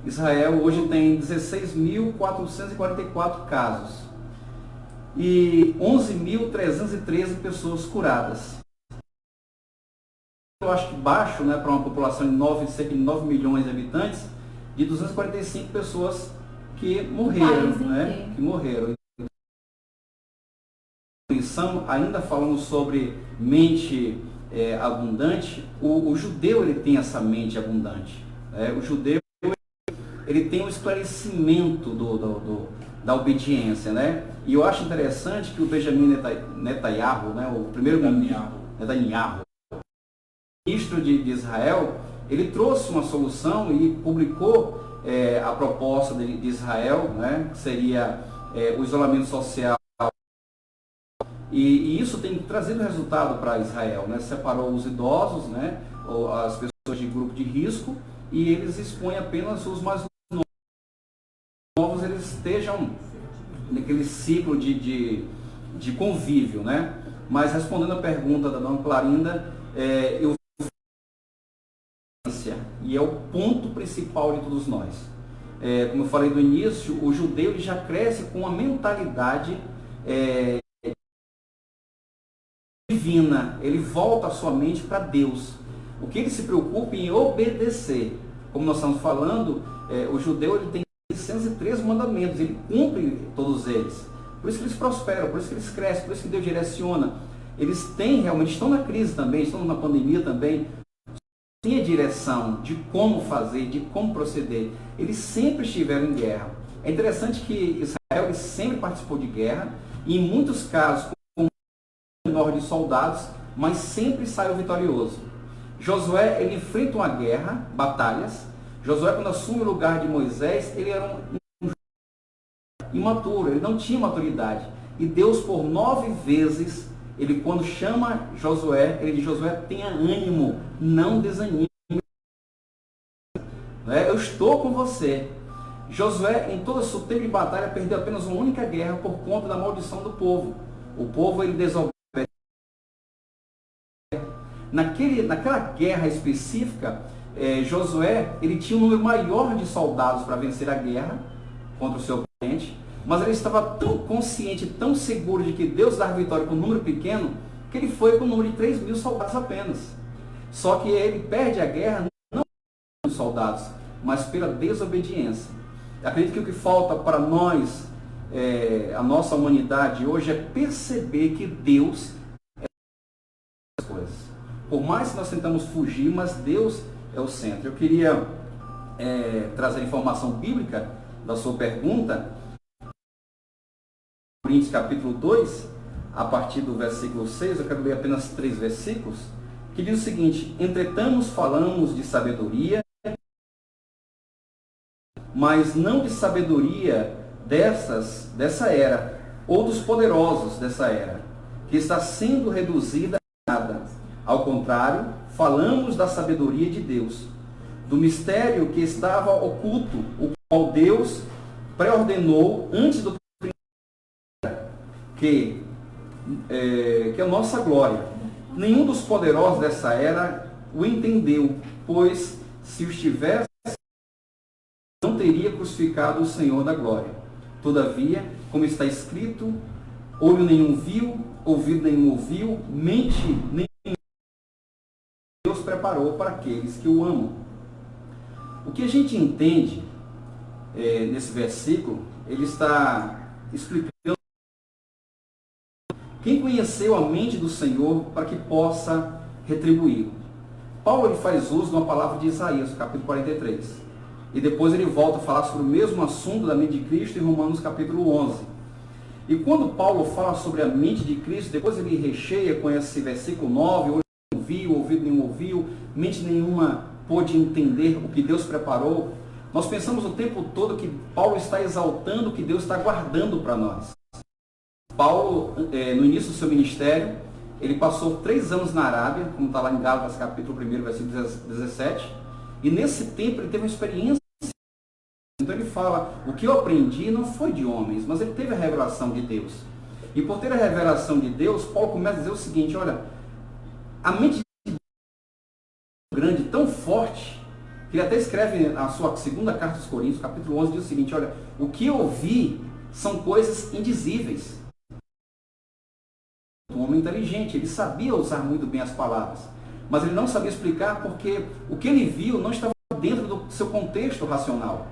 Israel hoje tem 16.444 casos. e 11.313 pessoas curadas. Eu acho que baixo, né, para uma população de cerca de 9 milhões de habitantes, de 245 pessoas que morreram, né, que morreram. Ainda falando sobre mente abundante, o judeu ele tem essa mente abundante. O judeu ele tem um esclarecimento da obediência, né? E eu acho interessante que o Benjamin Netanyahu, né, o primeiro-ministro Netanyahu, ministro de Israel, ele trouxe uma solução e publicou a proposta de Israel, né, que seria o isolamento social. E isso tem trazido resultado para Israel, né? Separou os idosos, né, as pessoas de grupo de risco, e eles expõem apenas os mais novos, eles estejam naquele ciclo de convívio, né? Mas respondendo a pergunta da dona Clarinda, eu e é o ponto principal de todos nós. Como eu falei no início, o judeu ele já cresce com a mentalidade divina, ele volta a sua mente para Deus. O que ele se preocupa em obedecer. Como nós estamos falando, o judeu ele tem 613 mandamentos, ele cumpre todos eles. Por isso que eles prosperam, por isso que eles crescem, por isso que Deus direciona. Eles realmente estão na crise também, estão na pandemia também, têm a direção de como fazer, de como proceder. Eles sempre estiveram em guerra. É interessante que Israel ele sempre participou de guerra, e em muitos casos com um menor de soldados, mas sempre saiu vitorioso. Josué, ele enfrenta uma guerra, batalhas. Josué, quando assume o lugar de Moisés, ele era um imaturo, ele não tinha maturidade. E Deus, por 9 vezes, ele quando chama Josué, ele diz: Josué, tenha ânimo, não desanime. Eu estou com você. Josué, em todo o seu tempo de batalha, perdeu apenas uma única guerra por conta da maldição do povo. O povo, ele desobedeceu. Naquela guerra específica, Josué, ele tinha um número maior de soldados para vencer a guerra contra o seu oponente, mas ele estava tão consciente, tão seguro de que Deus dava vitória com um número pequeno, que ele foi com um número de 3.000 soldados apenas. Só que ele perde a guerra não pelos soldados, mas pela desobediência. Acredito que o que falta para nós, a nossa humanidade hoje, é perceber que Deus é as coisas. Por mais que nós tentamos fugir, mas Deus é o centro. Eu queria trazer informação bíblica da sua pergunta. Coríntios capítulo 2, a partir do versículo 6, eu quero ler apenas 3 versículos, que diz o seguinte: entretanto falamos de sabedoria, mas não de sabedoria dessa era, ou dos poderosos dessa era, que está sendo reduzida a nada. Ao contrário, falamos da sabedoria de Deus, do mistério que estava oculto, o qual Deus preordenou antes do que é a nossa glória. Nenhum dos poderosos dessa era o entendeu, pois se o tivesse, não teria crucificado o Senhor da glória. Todavia, como está escrito, olho nenhum viu, ouvido nenhum ouviu, mente nenhum Deus preparou para aqueles que o amam. O que a gente entende nesse versículo, ele está explicando quem conheceu a mente do Senhor para que possa retribuí-lo. Paulo ele faz uso de uma palavra de Isaías, capítulo 43. E depois ele volta a falar sobre o mesmo assunto da mente de Cristo em Romanos capítulo 11. E quando Paulo fala sobre a mente de Cristo, depois ele recheia com esse versículo 9, olho nenhum viu, ouvido nenhum ouviu, mente nenhuma pôde entender o que Deus preparou. Nós pensamos o tempo todo que Paulo está exaltando o que Deus está guardando para nós. Paulo, no início do seu ministério, ele passou 3 anos na Arábia, como está lá em Gálatas capítulo 1, versículo 17, e nesse tempo ele teve uma experiência. Então ele fala, o que eu aprendi não foi de homens, mas ele teve a revelação de Deus. E por ter a revelação de Deus, Paulo começa a dizer o seguinte: olha, a mente de Deus é grande, tão forte, que ele até escreve a sua segunda carta aos Coríntios, capítulo 11, diz o seguinte: olha, o que eu ouvi são coisas indizíveis. inteligente, ele sabia usar muito bem as palavras, mas ele não sabia explicar porque o que ele viu não estava dentro do seu contexto racional.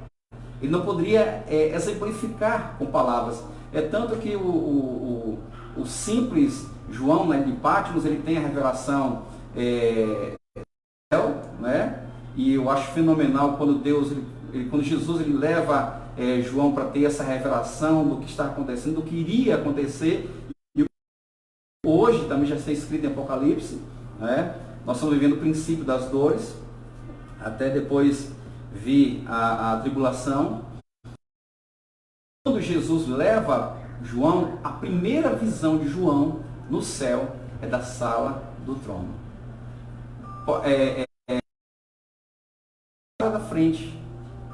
Ele não poderia exemplificar com palavras. É tanto que o simples João, né, de Patmos, ele tem a revelação né? E eu acho fenomenal quando quando Jesus ele leva João para ter essa revelação do que está acontecendo, do que iria acontecer. E hoje também já está escrito em Apocalipse, né? Nós estamos vivendo o princípio das dores, até depois vir a tribulação. Quando Jesus leva João, a primeira visão de João no céu é da sala do trono. Da frente,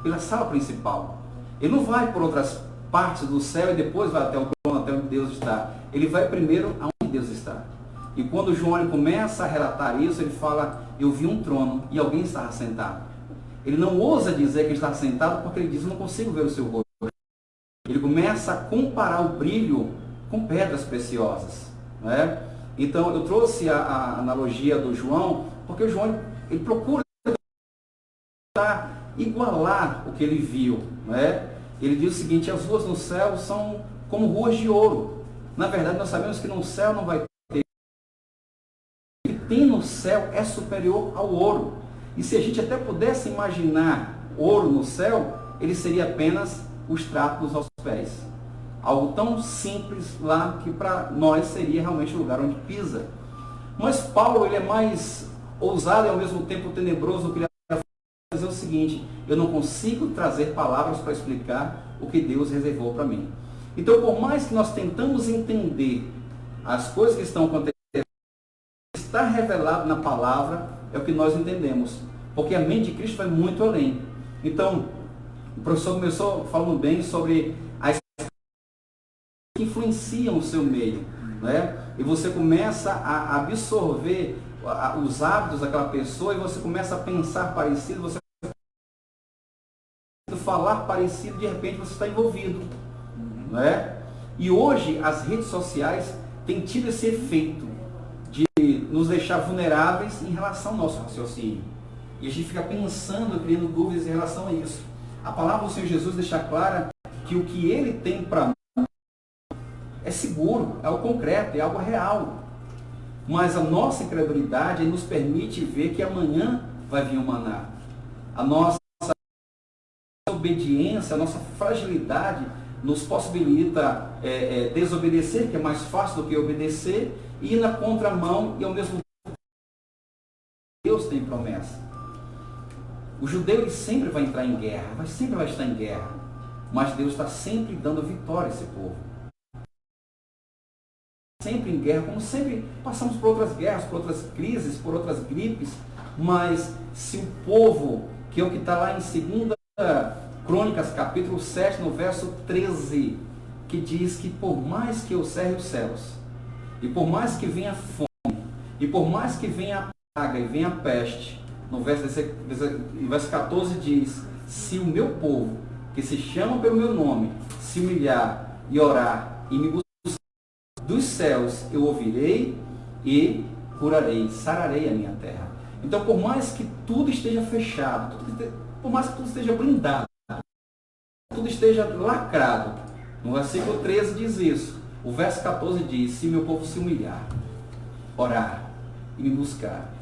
pela sala principal. Ele não vai por outras partes do céu e depois vai até o trono, até onde Deus está. Ele vai primeiro aonde Deus está. E quando João ele começa a relatar isso, ele fala, eu vi um trono e alguém estava sentado. Ele não ousa dizer que está sentado porque ele diz, eu não consigo ver o seu rosto. Ele começa a comparar o brilho com pedras preciosas. Né? Então eu trouxe a analogia do João, porque o João ele procura igualar o que ele viu. Né? Ele diz o seguinte, as ruas no céu são como ruas de ouro. Na verdade nós sabemos que no céu não vai ter. O que tem no céu é superior ao ouro. E se a gente até pudesse imaginar ouro no céu, ele seria apenas os trápolis aos pés. Algo tão simples lá que para nós seria realmente o lugar onde pisa. Mas Paulo ele é mais ousado e ao mesmo tempo tenebroso no que ele vai fazer o seguinte, eu não consigo trazer palavras para explicar o que Deus reservou para mim. Então, por mais que nós tentamos entender as coisas que estão acontecendo, está revelado na palavra é o que nós entendemos. Porque a mente de Cristo vai muito além. Então, o professor começou falando bem sobre as que influenciam o seu meio. Né? E você começa a absorver os hábitos daquela pessoa e você começa a pensar parecido, você falar parecido, de repente você está envolvido. Né? E hoje as redes sociais têm tido esse efeito de nos deixar vulneráveis em relação ao nosso raciocínio. E a gente fica pensando, criando dúvidas em relação a isso. A palavra do Senhor Jesus deixa clara que o que Ele tem para nós é seguro, é algo concreto, é algo real. Mas a nossa incredulidade nos permite ver que amanhã vai vir um maná. A nossa obediência, a nossa fragilidade nos possibilita desobedecer, que é mais fácil do que obedecer, e ir na contramão e ao mesmo tempo Deus tem promessa. O judeu ele sempre vai entrar em guerra, sempre vai estar em guerra, mas Deus está sempre dando vitória a esse povo. Sempre em guerra, como sempre passamos por outras guerras, por outras crises, por outras gripes, mas se o povo, que é o que está lá em 2 Crônicas, capítulo 7, no verso 13, que diz que por mais que eu cerre os céus, e por mais que venha fome, e por mais que venha a praga e venha a peste, no verso 14 diz, se o meu povo, que se chama pelo meu nome, se humilhar e orar e me buscar, dos céus eu ouvirei e curarei, sararei a minha terra. Então, por mais que tudo esteja fechado, por mais que tudo esteja blindado, tudo esteja lacrado, no versículo 13 diz isso, o verso 14 diz, se meu povo se humilhar, orar e me buscar,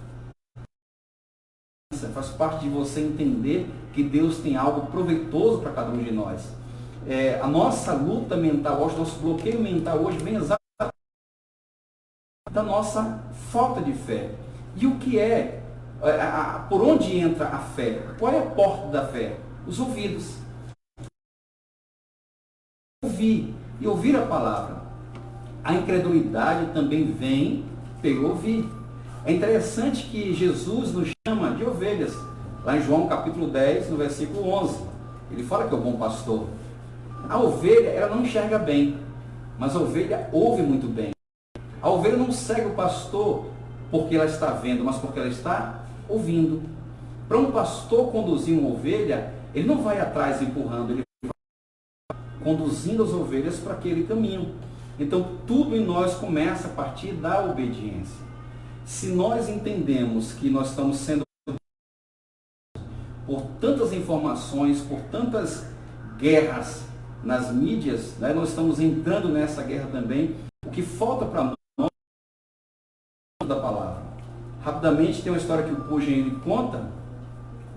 faz parte de você entender que Deus tem algo proveitoso para cada um de nós. A nossa luta mental hoje, nosso bloqueio mental hoje vem exatamente da nossa falta de fé. E o que por onde entra a fé? Qual é a porta da fé? Os ouvidos. Ouvir e ouvir a palavra. A incredulidade também vem pelo ouvir. É interessante que Jesus nos chama de ovelhas. Lá em João capítulo 10, no versículo 11, ele fala que é o bom pastor. A ovelha, ela não enxerga bem, mas a ovelha ouve muito bem. A ovelha não segue o pastor porque ela está vendo, mas porque ela está ouvindo. Para um pastor conduzir uma ovelha, ele não vai atrás empurrando, ele vai conduzindo as ovelhas para aquele caminho. Então, tudo em nós começa a partir da obediência. Se nós entendemos que nós estamos sendo por tantas informações, por tantas guerras nas mídias, né, nós estamos entrando nessa guerra também. O que falta para nós é da palavra. Rapidamente, tem uma história que o Pugin ele conta,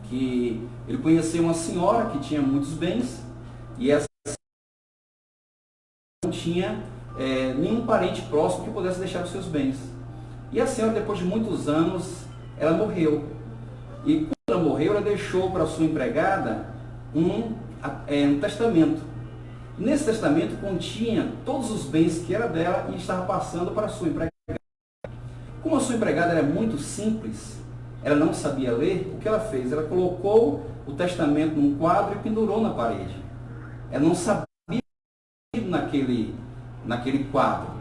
que ele conheceu uma senhora que tinha muitos bens, e essa não tinha nenhum parente próximo que pudesse deixar os seus bens. E a senhora, depois de muitos anos, ela morreu. E quando ela morreu, ela deixou para sua empregada um testamento. Nesse testamento continha todos os bens que era dela e estava passando para a sua empregada. Como a sua empregada era muito simples, ela não sabia ler, o que ela fez? Ela colocou o testamento num quadro e pendurou na parede. Ela não sabia naquele quadro.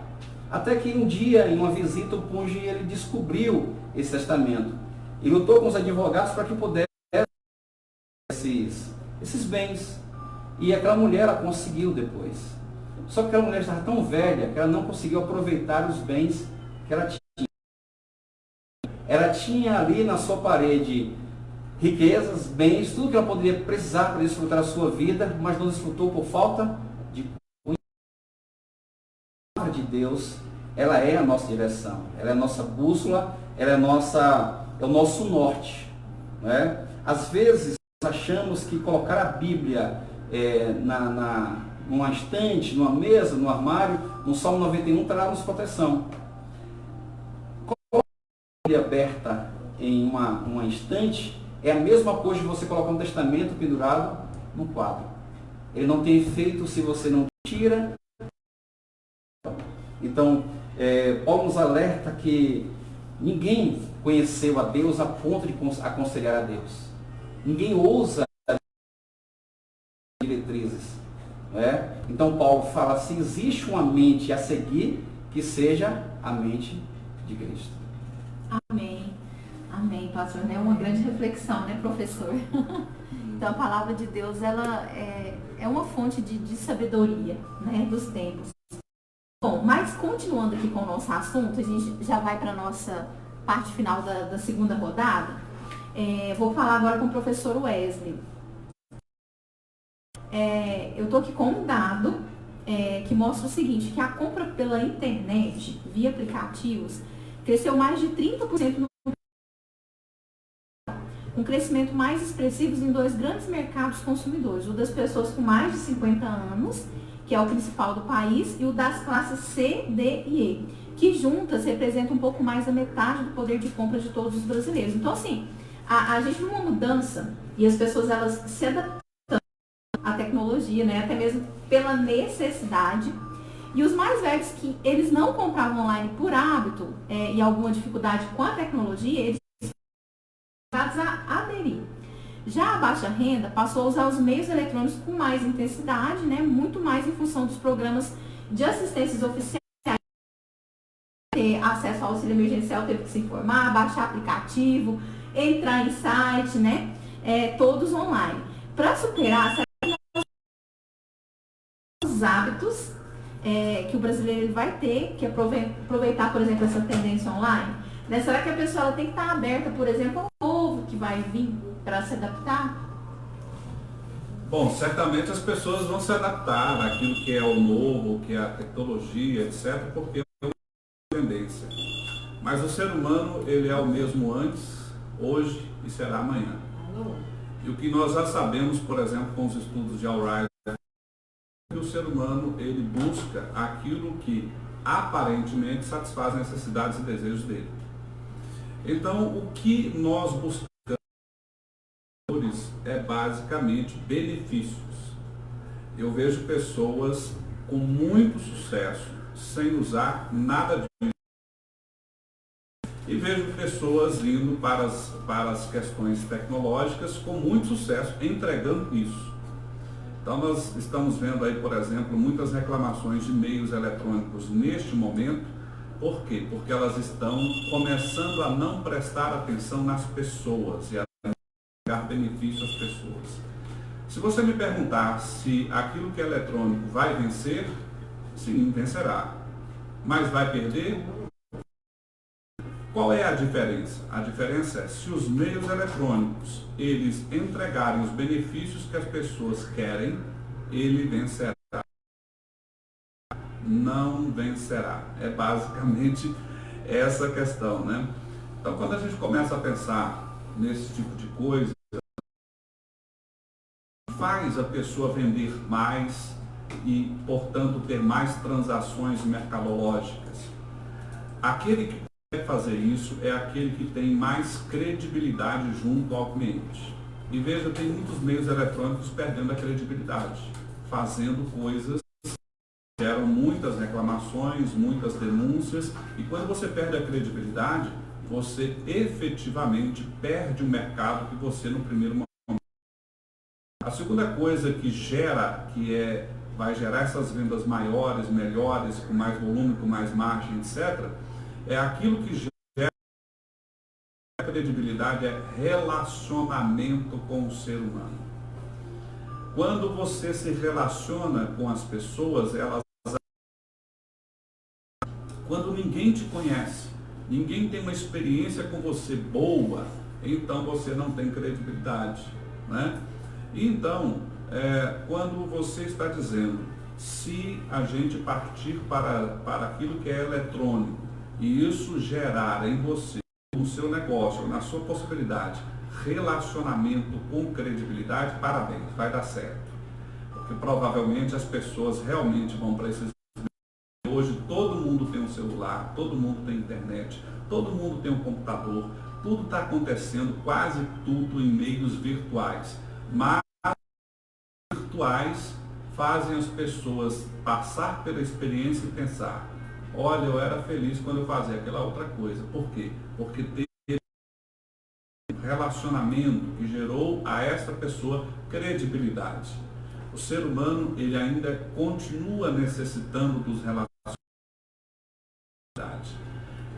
Até que um dia, em uma visita, o Pungi ele descobriu esse testamento. E lutou com os advogados para que pudesse esses bens. E aquela mulher, ela conseguiu depois. Só que aquela mulher estava tão velha que ela não conseguiu aproveitar os bens que ela tinha. Ela tinha ali na sua parede riquezas, bens, tudo que ela poderia precisar para desfrutar a sua vida, mas não desfrutou por falta de conhecimento. A palavra de Deus, ela é a nossa direção, ela é a nossa bússola, ela é o nosso norte. Né? Às vezes, nós achamos que colocar a Bíblia numa estante, numa mesa, no armário, no Salmo 91, terá nos proteção. Colocar a Bíblia aberta em uma estante é a mesma coisa de você colocar um testamento pendurado no quadro. Ele não tem efeito se você não tira. Então, Paulo nos alerta que ninguém conheceu a Deus a ponto de aconselhar a Deus. Ninguém ousa diretrizes. Né? Então, Paulo fala, se existe uma mente a seguir, que seja a mente de Cristo. Amém. Amém, pastor. É uma grande reflexão, né, professor? Então, a palavra de Deus, ela é uma fonte de sabedoria, né, dos tempos. Bom, mas continuando aqui com o nosso assunto, a gente já vai para a nossa parte final da segunda rodada. Vou falar agora com o professor Wesley. Eu estou aqui com um dado que mostra o seguinte, que a compra pela internet, via aplicativos, cresceu mais de 30% com crescimento mais expressivo em dois grandes mercados consumidores, o das pessoas com mais de 50 anos, que é o principal do país, e o das classes C, D e E, que juntas representam um pouco mais da metade do poder de compra de todos os brasileiros. Então, assim, a gente viu uma mudança e as pessoas elas se adaptando à tecnologia, né, até mesmo pela necessidade. E os mais velhos que eles não compravam online por hábito e alguma dificuldade com a tecnologia, eles a aderir. Já a baixa renda passou a usar os meios eletrônicos com mais intensidade, né, muito mais em função dos programas de assistências oficiais, ter acesso ao auxílio emergencial, teve que se informar, baixar aplicativo, entrar em site, né, todos online. Para superar os hábitos que o brasileiro vai ter que aproveitar, por exemplo, essa tendência online, né? Será que a pessoa ela tem que estar aberta, por exemplo, ao novo que vai vir para se adaptar? Bom, certamente as pessoas vão se adaptar àquilo que é o novo, que é a tecnologia, etc., porque é uma tendência. Mas o ser humano, ele é o mesmo antes, hoje e será amanhã. E o que nós já sabemos, por exemplo, com os estudos de Alright, é que o ser humano, ele busca aquilo que aparentemente satisfaz as necessidades e desejos dele. Então, o que nós buscamos é basicamente benefícios. Eu vejo pessoas com muito sucesso sem usar nada disso. E vejo pessoas indo para as questões tecnológicas com muito sucesso, entregando isso. Então nós estamos vendo aí, por exemplo, muitas reclamações de meios eletrônicos neste momento. Por quê? Porque elas estão começando a não prestar atenção nas pessoas e a dar benefício às pessoas. Se você me perguntar se aquilo que é eletrônico vai vencer, Sim, vencerá. Mas vai perder? Qual é a diferença? A diferença é se os meios eletrônicos eles entregarem os benefícios que as pessoas querem, ele vencerá. Não vencerá. É basicamente essa questão, né? Então, quando a gente começa a pensar nesse tipo de coisa, faz a pessoa vender mais e, portanto, ter mais transações mercadológicas. Aquele que quer fazer isso é aquele que tem mais credibilidade junto ao cliente. E veja, tem muitos meios eletrônicos perdendo a credibilidade, fazendo coisas que geram muitas reclamações, muitas denúncias, e quando você perde a credibilidade, você efetivamente perde o mercado que você no primeiro momento. A segunda coisa que vai gerar essas vendas maiores, melhores, com mais volume, com mais margem, etc., é aquilo que gera credibilidade, é relacionamento com o ser humano. Quando você se relaciona com as pessoas, quando ninguém te conhece, ninguém tem uma experiência com você boa, então você não tem credibilidade, né? Então, quando você está dizendo, se a gente partir para aquilo que é eletrônico e isso gerar em você, no seu negócio, na sua possibilidade, relacionamento com credibilidade, parabéns, vai dar certo. Porque provavelmente as pessoas realmente vão para esses. Hoje todo mundo tem um celular, todo mundo tem internet, todo mundo tem um computador, tudo está acontecendo, quase tudo em meios virtuais. Mas virtuais fazem as pessoas passar pela experiência e pensar, olha, eu era feliz quando eu fazia aquela outra coisa. Por quê? Porque teve um relacionamento que gerou a essa pessoa credibilidade. O ser humano, ele ainda continua necessitando dos relacionamentos.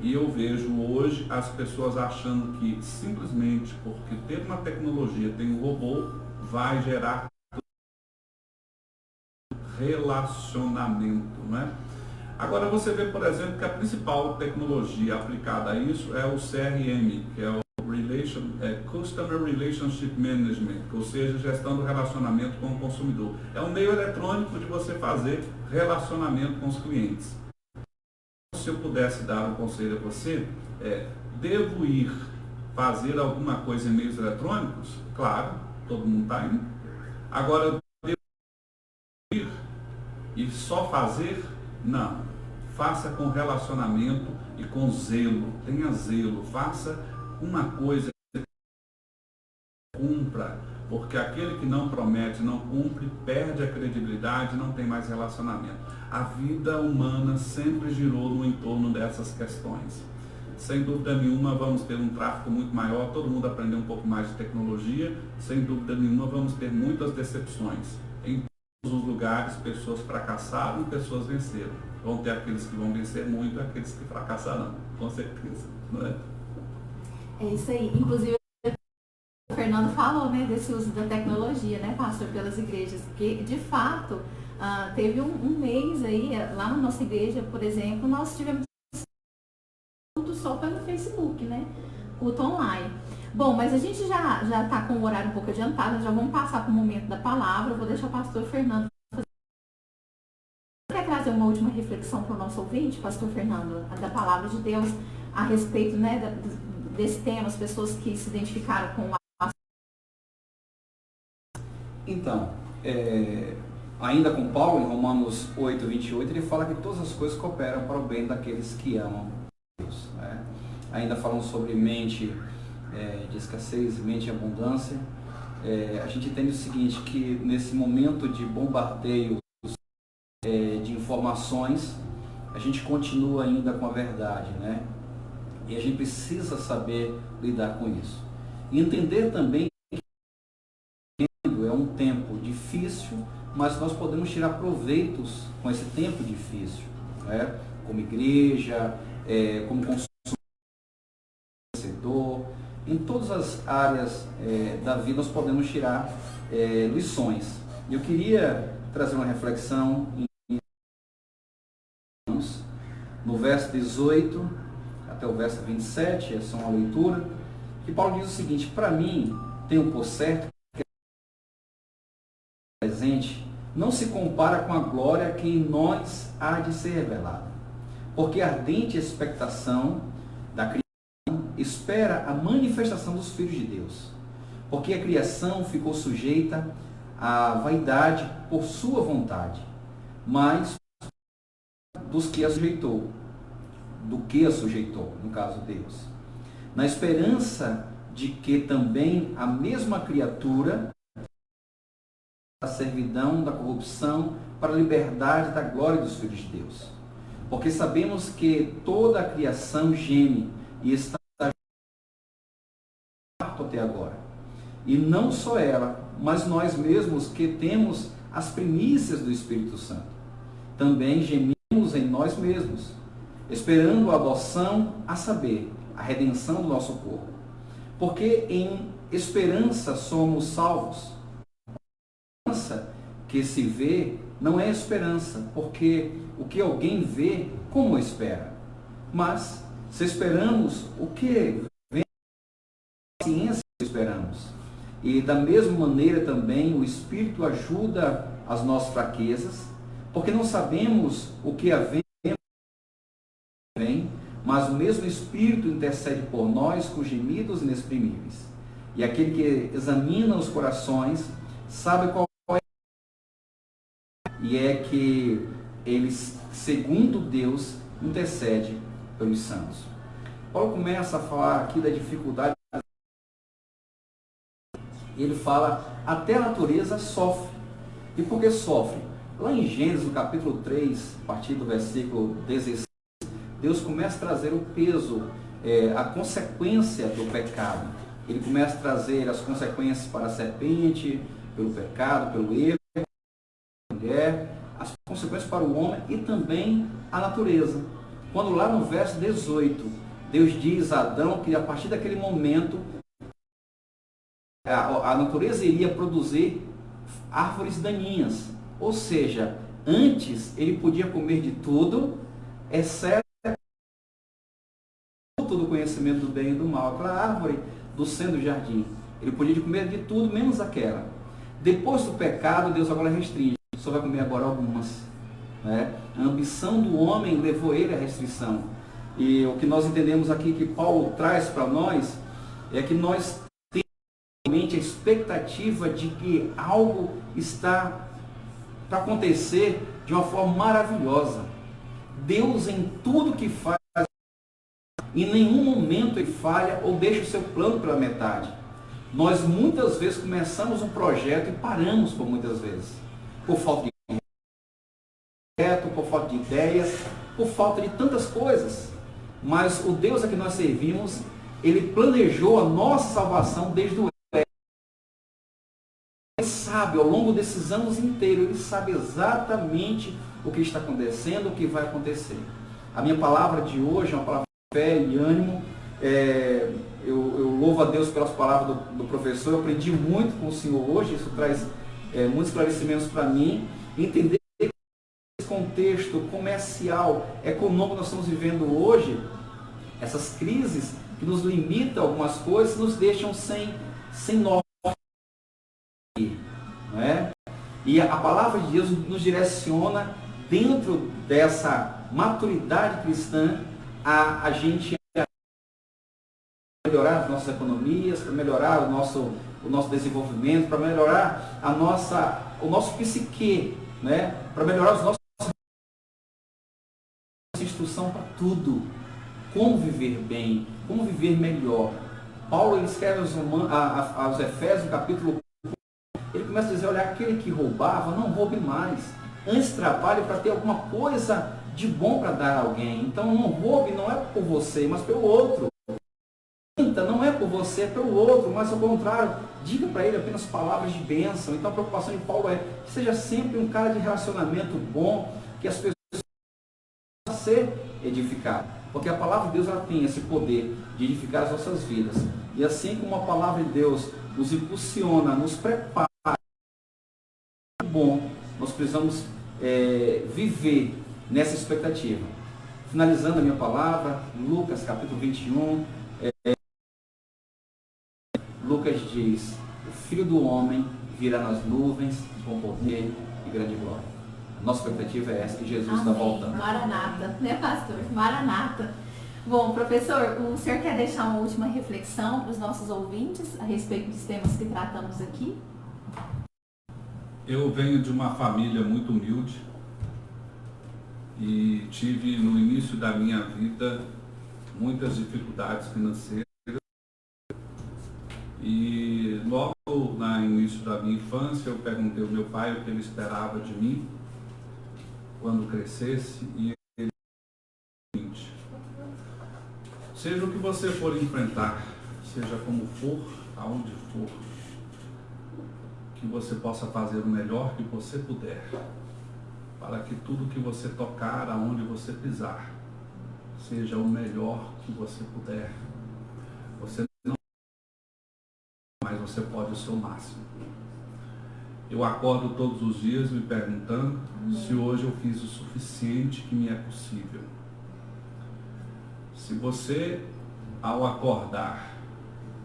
E eu vejo hoje as pessoas achando que simplesmente porque ter uma tecnologia, tem um robô, vai gerar relacionamento, né? Agora você vê, por exemplo, que a principal tecnologia aplicada a isso é o CRM, que é o Customer Relationship Management, ou seja, gestão do relacionamento com o consumidor. É um meio eletrônico de você fazer relacionamento com os clientes. Se eu pudesse dar um conselho a você, devo ir fazer alguma coisa em meios eletrônicos? Claro, todo mundo está indo. Agora, devo ir e só fazer? Não. Faça com relacionamento e com zelo. Tenha zelo. Faça uma coisa que cumpra. Porque aquele que não promete, não cumpre, perde a credibilidade, não tem mais relacionamento. A vida humana sempre girou no entorno dessas questões. Sem dúvida nenhuma vamos ter um tráfego muito maior, todo mundo aprender um pouco mais de tecnologia, sem dúvida nenhuma vamos ter muitas decepções. Em todos os lugares, pessoas fracassaram e pessoas venceram. Vão ter aqueles que vão vencer muito e aqueles que fracassarão, com certeza. Não é? É isso aí. Inclusive, o Fernando falou, né, desse uso da tecnologia, né, pastor, pelas igrejas, porque de fato teve um mês aí, lá na nossa igreja, por exemplo, nós tivemos culto só pelo Facebook, né, culto online. Bom, mas a gente já está com o horário um pouco adiantado, já vamos passar para o momento da palavra. Eu vou deixar o pastor Fernando fazer. Quer trazer uma última reflexão para o nosso ouvinte, pastor Fernando, da palavra de Deus a respeito, né, desse tema, as pessoas que se identificaram com o. Então, ainda com Paulo, em Romanos 8, 28, ele fala que todas as coisas cooperam para o bem daqueles que amam Deus. Né? Ainda falando sobre mente de escassez, mente de abundância, a gente entende o seguinte, que nesse momento de bombardeio de informações, a gente continua ainda com a verdade, né? E a gente precisa saber lidar com isso. E entender também é um tempo difícil, mas nós podemos tirar proveitos com esse tempo difícil, né? Como igreja, como consumidor, em todas as áreas da vida nós podemos tirar lições. Eu queria trazer uma reflexão no verso 18 até o verso 27, é só uma leitura, que Paulo diz o seguinte: para mim, tenho por certo que o presente não se compara com a glória que em nós há de ser revelada, porque a ardente expectação da criação espera a manifestação dos filhos de Deus, porque a criação ficou sujeita à vaidade por sua vontade, mas do que a sujeitou, no caso Deus, na esperança de que também a mesma criatura da servidão, da corrupção, para a liberdade da glória dos filhos de Deus. Porque sabemos que toda a criação geme e está até agora. E não só ela, mas nós mesmos que temos as primícias do Espírito Santo. Também gememos em nós mesmos, esperando a adoção, a saber, a redenção do nosso corpo. Porque em esperança somos salvos. A esperança que se vê não é esperança, porque o que alguém vê, como espera? Mas, se esperamos o que vem, a ciência esperamos. E da mesma maneira também o Espírito ajuda as nossas fraquezas, porque não sabemos o que havemos, mas o mesmo Espírito intercede por nós com gemidos inexprimíveis. E aquele que examina os corações sabe qual é, e é que ele, segundo Deus, intercede pelos santos. Paulo começa a falar aqui da dificuldade. Ele fala, até a natureza sofre. E por que sofre? Lá em Gênesis, no capítulo 3, a partir do versículo 16, Deus começa a trazer o peso, a consequência do pecado. Ele começa a trazer as consequências para a serpente, pelo pecado, pelo erro, a mulher, as consequências para o homem e também a natureza. Quando lá no verso 18, Deus diz a Adão que a partir daquele momento, a natureza iria produzir árvores daninhas. Ou seja, antes ele podia comer de tudo, exceto do conhecimento do bem e do mal, aquela árvore do centro do jardim. Ele podia comer de tudo, menos aquela. Depois do pecado, Deus agora restringe. Só vai comer agora algumas. Né? A ambição do homem levou ele à restrição. E o que nós entendemos aqui, que Paulo traz para nós, é que nós temos a expectativa de que algo está para acontecer de uma forma maravilhosa. Deus, em tudo que faz, em nenhum momento ele falha ou deixa o seu plano pela metade. Nós muitas vezes começamos um projeto e paramos por muitas vezes. Por falta de projeto, por falta de ideias, por falta de tantas coisas. Mas o Deus a que nós servimos, ele planejou a nossa salvação desde o Ele sabe, ao longo desses anos inteiros, ele sabe exatamente o que está acontecendo, o que vai acontecer. A minha palavra de hoje é uma palavra de fé e ânimo. Eu louvo a Deus pelas palavras do professor. Eu aprendi muito com o senhor hoje. Isso traz muitos esclarecimentos para mim. Entender esse contexto comercial, econômico que nós estamos vivendo hoje, essas crises que nos limitam algumas coisas, nos deixam sem norte. Não é? E a palavra de Deus nos direciona dentro dessa maturidade cristã a gente melhorar as nossas economias, para melhorar o nosso desenvolvimento, para melhorar o nosso psique, né? Para melhorar os nossos instrução para tudo. Como viver bem, como viver melhor. Paulo ele escreve aos Efésios, no capítulo 1, ele começa a dizer, olha, aquele que roubava, não roube mais. Antes trabalhe para ter alguma coisa de bom para dar a alguém. Então não roube, não é por você, mas pelo outro. Não é por você, é pelo outro, mas ao contrário, diga para ele apenas palavras de bênção. Então a preocupação de Paulo é que seja sempre um cara de relacionamento bom, que as pessoas possam ser edificadas. Porque a palavra de Deus ela tem esse poder de edificar as nossas vidas. E assim como a palavra de Deus nos impulsiona, nos prepara, bom, nós precisamos viver nessa expectativa. Finalizando a minha palavra, Lucas capítulo 21, Lucas diz: o Filho do Homem virá nas nuvens com poder e grande glória. Nossa expectativa é essa, que Jesus está voltando. Maranata, né, pastor? Maranata. Bom, professor, o senhor quer deixar uma última reflexão para os nossos ouvintes a respeito dos temas que tratamos aqui? Eu venho de uma família muito humilde e tive no início da minha vida muitas dificuldades financeiras. E logo no início da minha infância eu perguntei ao meu pai o que ele esperava de mim quando crescesse, e ele disse o seguinte: seja o que você for enfrentar, seja como for, aonde for, que você possa fazer o melhor que você puder, para que tudo que você tocar, aonde você pisar, seja o melhor que você puder. Você não, mas você pode o seu máximo. Eu acordo todos os dias me perguntando se hoje eu fiz o suficiente que me é possível. Se você, ao acordar,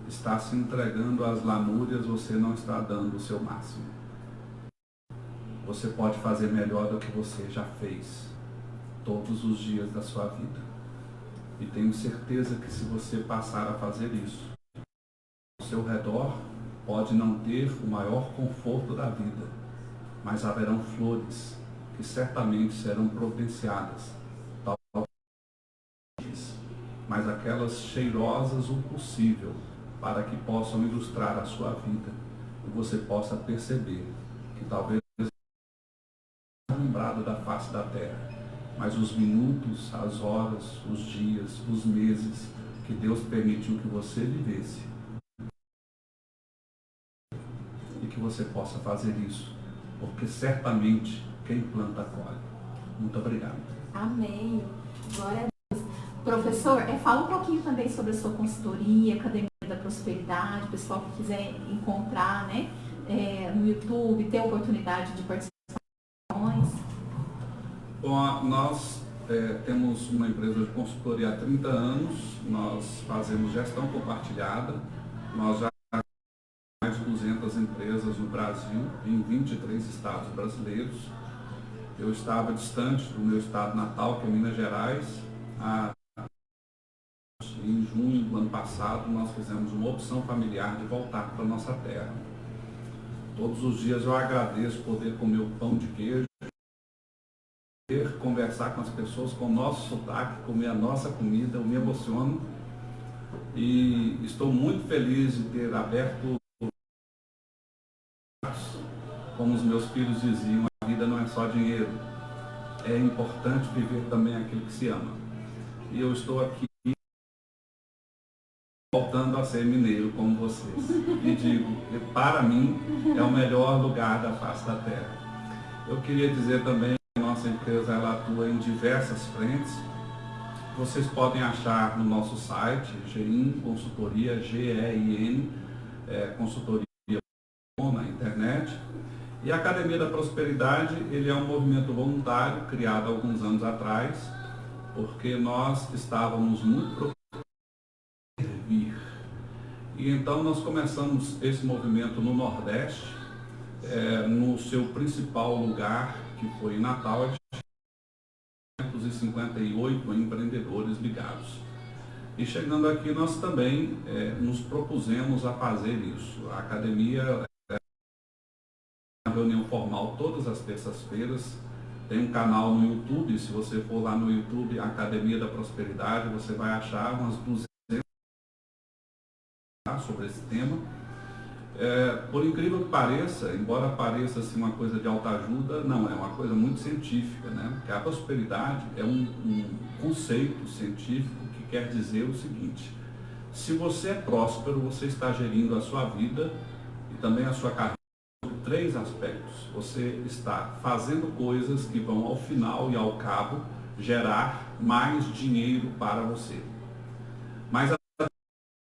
está se entregando às lamúrias, você não está dando o seu máximo. Você pode fazer melhor do que você já fez todos os dias da sua vida. E tenho certeza que se você passar a fazer isso, ao seu redor pode não ter o maior conforto da vida, mas haverão flores que certamente serão providenciadas, mas aquelas cheirosas o possível, para que possam ilustrar a sua vida e você possa perceber que talvez lembrado da face da terra, mas os minutos, as horas, os dias, os meses que Deus permitiu que você vivesse, e que você possa fazer isso, porque certamente quem planta colhe. Muito obrigado. Amém. Glória a Deus. Professor, fala um pouquinho também sobre a sua consultoria, Academia da Prosperidade, o pessoal que quiser encontrar, né, no YouTube, ter a oportunidade de participações. Bom, nós temos uma empresa de consultoria há 30 anos, nós fazemos gestão compartilhada, nós já temos mais de 200 empresas no Brasil, em 23 estados brasileiros. Eu estava distante do meu estado natal, que é Minas Gerais. Em junho do ano passado, nós fizemos uma opção familiar de voltar para a nossa terra. Todos os dias eu agradeço poder comer o pão de queijo, poder conversar com as pessoas com o nosso sotaque, comer a nossa comida. Eu me emociono e estou muito feliz de ter aberto, como os meus filhos diziam, a vida não é só dinheiro, é importante viver também aquilo que se ama. E eu estou aqui voltando a ser mineiro como vocês. E digo, para mim, é o melhor lugar da face da terra. Eu queria dizer também que a nossa empresa ela atua em diversas frentes. Vocês podem achar no nosso site, GEIN Consultoria, GEIN Consultoria na internet. E a Academia da Prosperidade, ele é um movimento voluntário criado há alguns anos atrás, porque nós estávamos muito preocupados em servir. E então nós começamos esse movimento no Nordeste, no seu principal lugar, que foi em Natal, 258 empreendedores ligados. E chegando aqui, nós também nos propusemos a fazer isso. A academia uma reunião formal todas as terças-feiras. Tem um canal no YouTube, se você for lá no YouTube, Academia da Prosperidade, você vai achar umas 200 sobre esse tema. Por incrível que pareça, embora pareça assim, uma coisa de autoajuda, não, é uma coisa muito científica, né? Porque a prosperidade é um conceito científico que quer dizer o seguinte: se você é próspero, você está gerindo a sua vida e também a sua carreira por 3 aspectos. Você está fazendo coisas que vão ao final e ao cabo gerar mais dinheiro para você. Mas as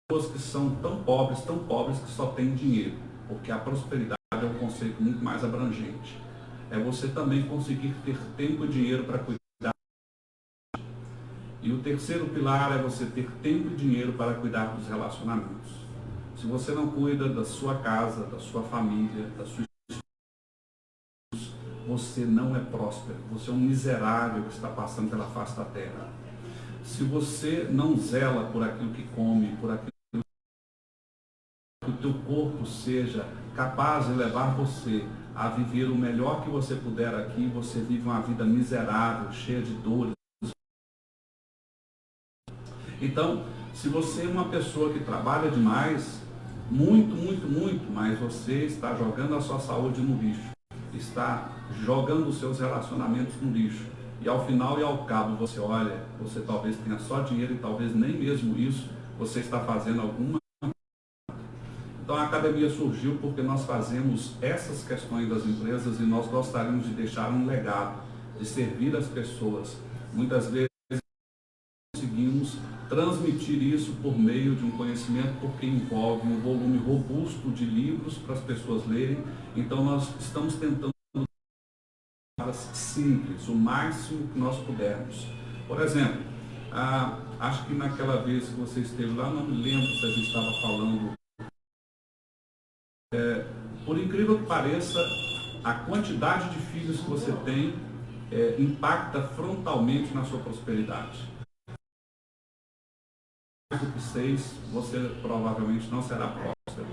pessoas que são tão pobres que só têm dinheiro, porque a prosperidade é um conceito muito mais abrangente. É você também conseguir ter tempo e dinheiro para cuidar. E o terceiro pilar é você ter tempo e dinheiro para cuidar dos relacionamentos. Se você não cuida da sua casa, da sua família, da sua esposa, você não é próspero. Você é um miserável que está passando pela face da terra. Se você não zela por aquilo que come, por aquilo que o teu corpo seja capaz de levar você a viver o melhor que você puder aqui, você vive uma vida miserável, cheia de dores. Então, se você é uma pessoa que trabalha demais, muito, mas você está jogando a sua saúde no lixo, está jogando os seus relacionamentos no lixo, e ao final e ao cabo você olha, você talvez tenha só dinheiro e talvez nem mesmo isso você está fazendo alguma. Então a academia surgiu porque nós fazemos essas questões das empresas e nós gostaríamos de deixar um legado, de servir as pessoas. Muitas vezes conseguimos transmitir isso por meio de um conhecimento, porque envolve um volume robusto de livros para as pessoas lerem. Então nós estamos tentando simples, o máximo que nós pudermos. Por exemplo, acho que naquela vez que você esteve lá, não me lembro se a gente estava falando. Por incrível que pareça, a quantidade de filhos que você tem impacta frontalmente na sua prosperidade. Mais do que 6, você provavelmente não será próspero.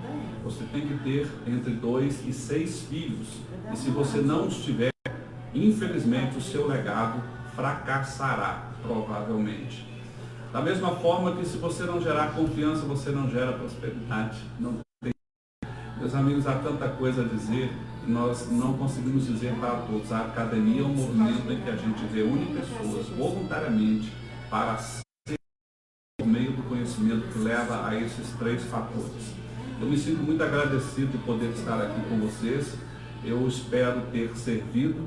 Você tem que ter entre 2 e 6 filhos. E se você não os tiver, infelizmente o seu legado fracassará, provavelmente. Da mesma forma que se você não gerar confiança, você não gera prosperidade. Não tem. Meus amigos, há tanta coisa a dizer e nós não conseguimos dizer para todos. A academia é um movimento em que a gente reúne pessoas voluntariamente para ser por meio do conhecimento que leva a esses 3 fatores. Eu me sinto muito agradecido de poder estar aqui com vocês. Eu espero ter servido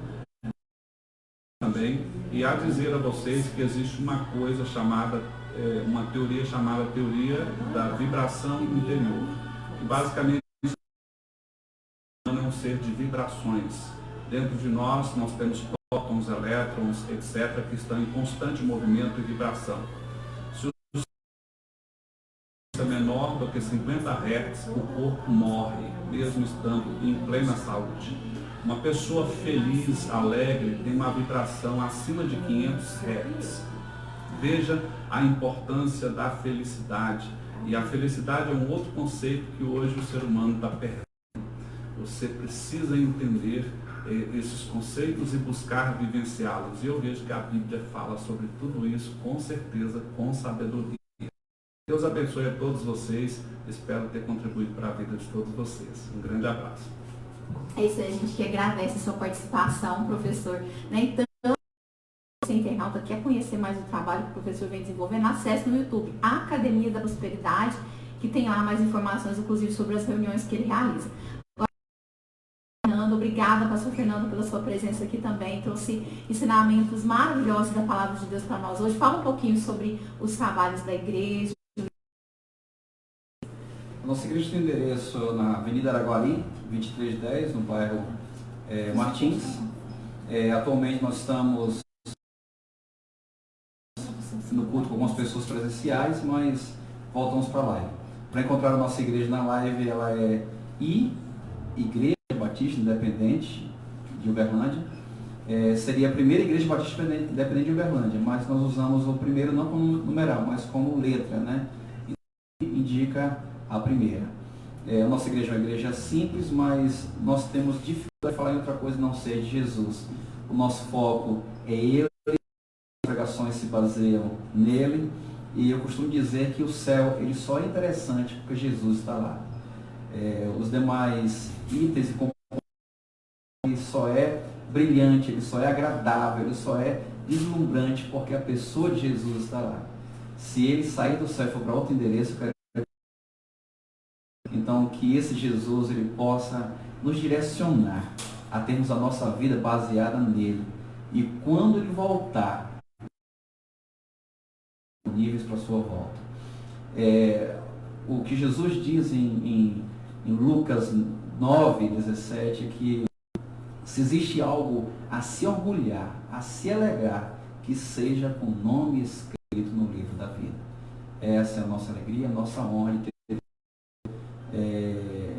também e a dizer a vocês que existe uma coisa chamada, uma teoria chamada teoria da vibração interior, que basicamente é um ser de vibrações. Dentro de nós temos prótons, elétrons, etc., que estão em constante movimento e vibração. Se o é menor do que 50 Hz, o corpo morre, mesmo estando em plena saúde. Uma pessoa feliz, alegre, tem uma vibração acima de 500 Hz. Veja a importância da felicidade. E a felicidade é um outro conceito que hoje o ser humano está perdendo. Você precisa entender esses conceitos e buscar vivenciá-los. E eu vejo que a Bíblia fala sobre tudo isso, com certeza, com sabedoria. Deus abençoe a todos vocês. Espero ter contribuído para a vida de todos vocês. Um grande abraço. É isso aí, a gente que agradece a sua participação, professor. Então, você internauta quer conhecer mais o trabalho que o professor vem desenvolvendo, acesse no YouTube a Academia da Prosperidade, que tem lá mais informações, inclusive, sobre as reuniões que ele realiza. Obrigada, pastor Fernando, pela sua presença aqui também. Trouxe ensinamentos maravilhosos da palavra de Deus para nós hoje. Fala um pouquinho sobre os trabalhos da igreja. A nossa igreja tem endereço na Avenida Araguari, 2310, no bairro Martins. Atualmente nós estamos no culto com algumas pessoas presenciais, mas voltamos para a live. Para encontrar a nossa igreja na live, ela é Igreja Batista Independente de Uberlândia. Seria a primeira Igreja Batista Independente de Uberlândia, mas nós usamos o primeiro não como numeral, mas como letra, né? E indica a primeira. A nossa igreja é uma igreja simples, mas nós temos dificuldade de falar em outra coisa não ser de Jesus. O nosso foco é Ele, as pregações se baseiam nele, e eu costumo dizer que o céu ele só é interessante porque Jesus está lá. Os demais itens e componentes, ele só é brilhante, ele só é agradável, ele só é deslumbrante porque a pessoa de Jesus está lá. Se ele sair do céu e for para outro endereço, eu quero então que esse Jesus ele possa nos direcionar a termos a nossa vida baseada nele. E quando ele voltar, níveis para a sua volta. O que Jesus diz em Lucas 9:17 é que se existe algo a se orgulhar, a se alegrar, que seja com nome escrito no livro da vida. Essa é a nossa alegria, a nossa honra de ter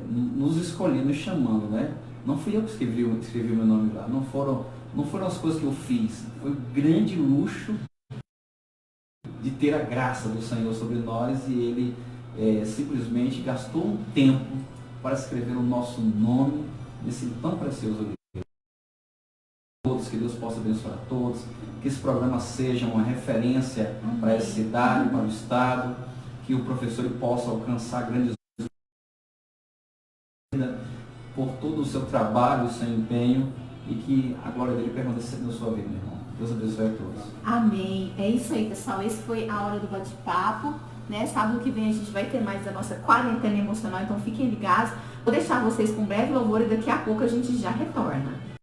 nos escolhendo, nos chamando, né? Não fui eu que escrevi o meu nome lá, não foram as coisas que eu fiz, foi o grande luxo de ter a graça do Senhor sobre nós, e Ele simplesmente gastou um tempo para escrever o nosso nome nesse tão precioso livro. Que Deus possa abençoar a todos, que esse programa seja uma referência para essa cidade, para o estado, que o professor possa alcançar grandes por todo o seu trabalho, o seu empenho, e que a glória dele permaneça na sua vida, meu irmão. Deus abençoe a todos. Amém. É isso aí, pessoal. Esse foi a hora do bate-papo, né? Sábado que vem a gente vai ter mais da nossa quarentena emocional, então fiquem ligados. Vou deixar vocês com um breve louvor e daqui a pouco a gente já retorna.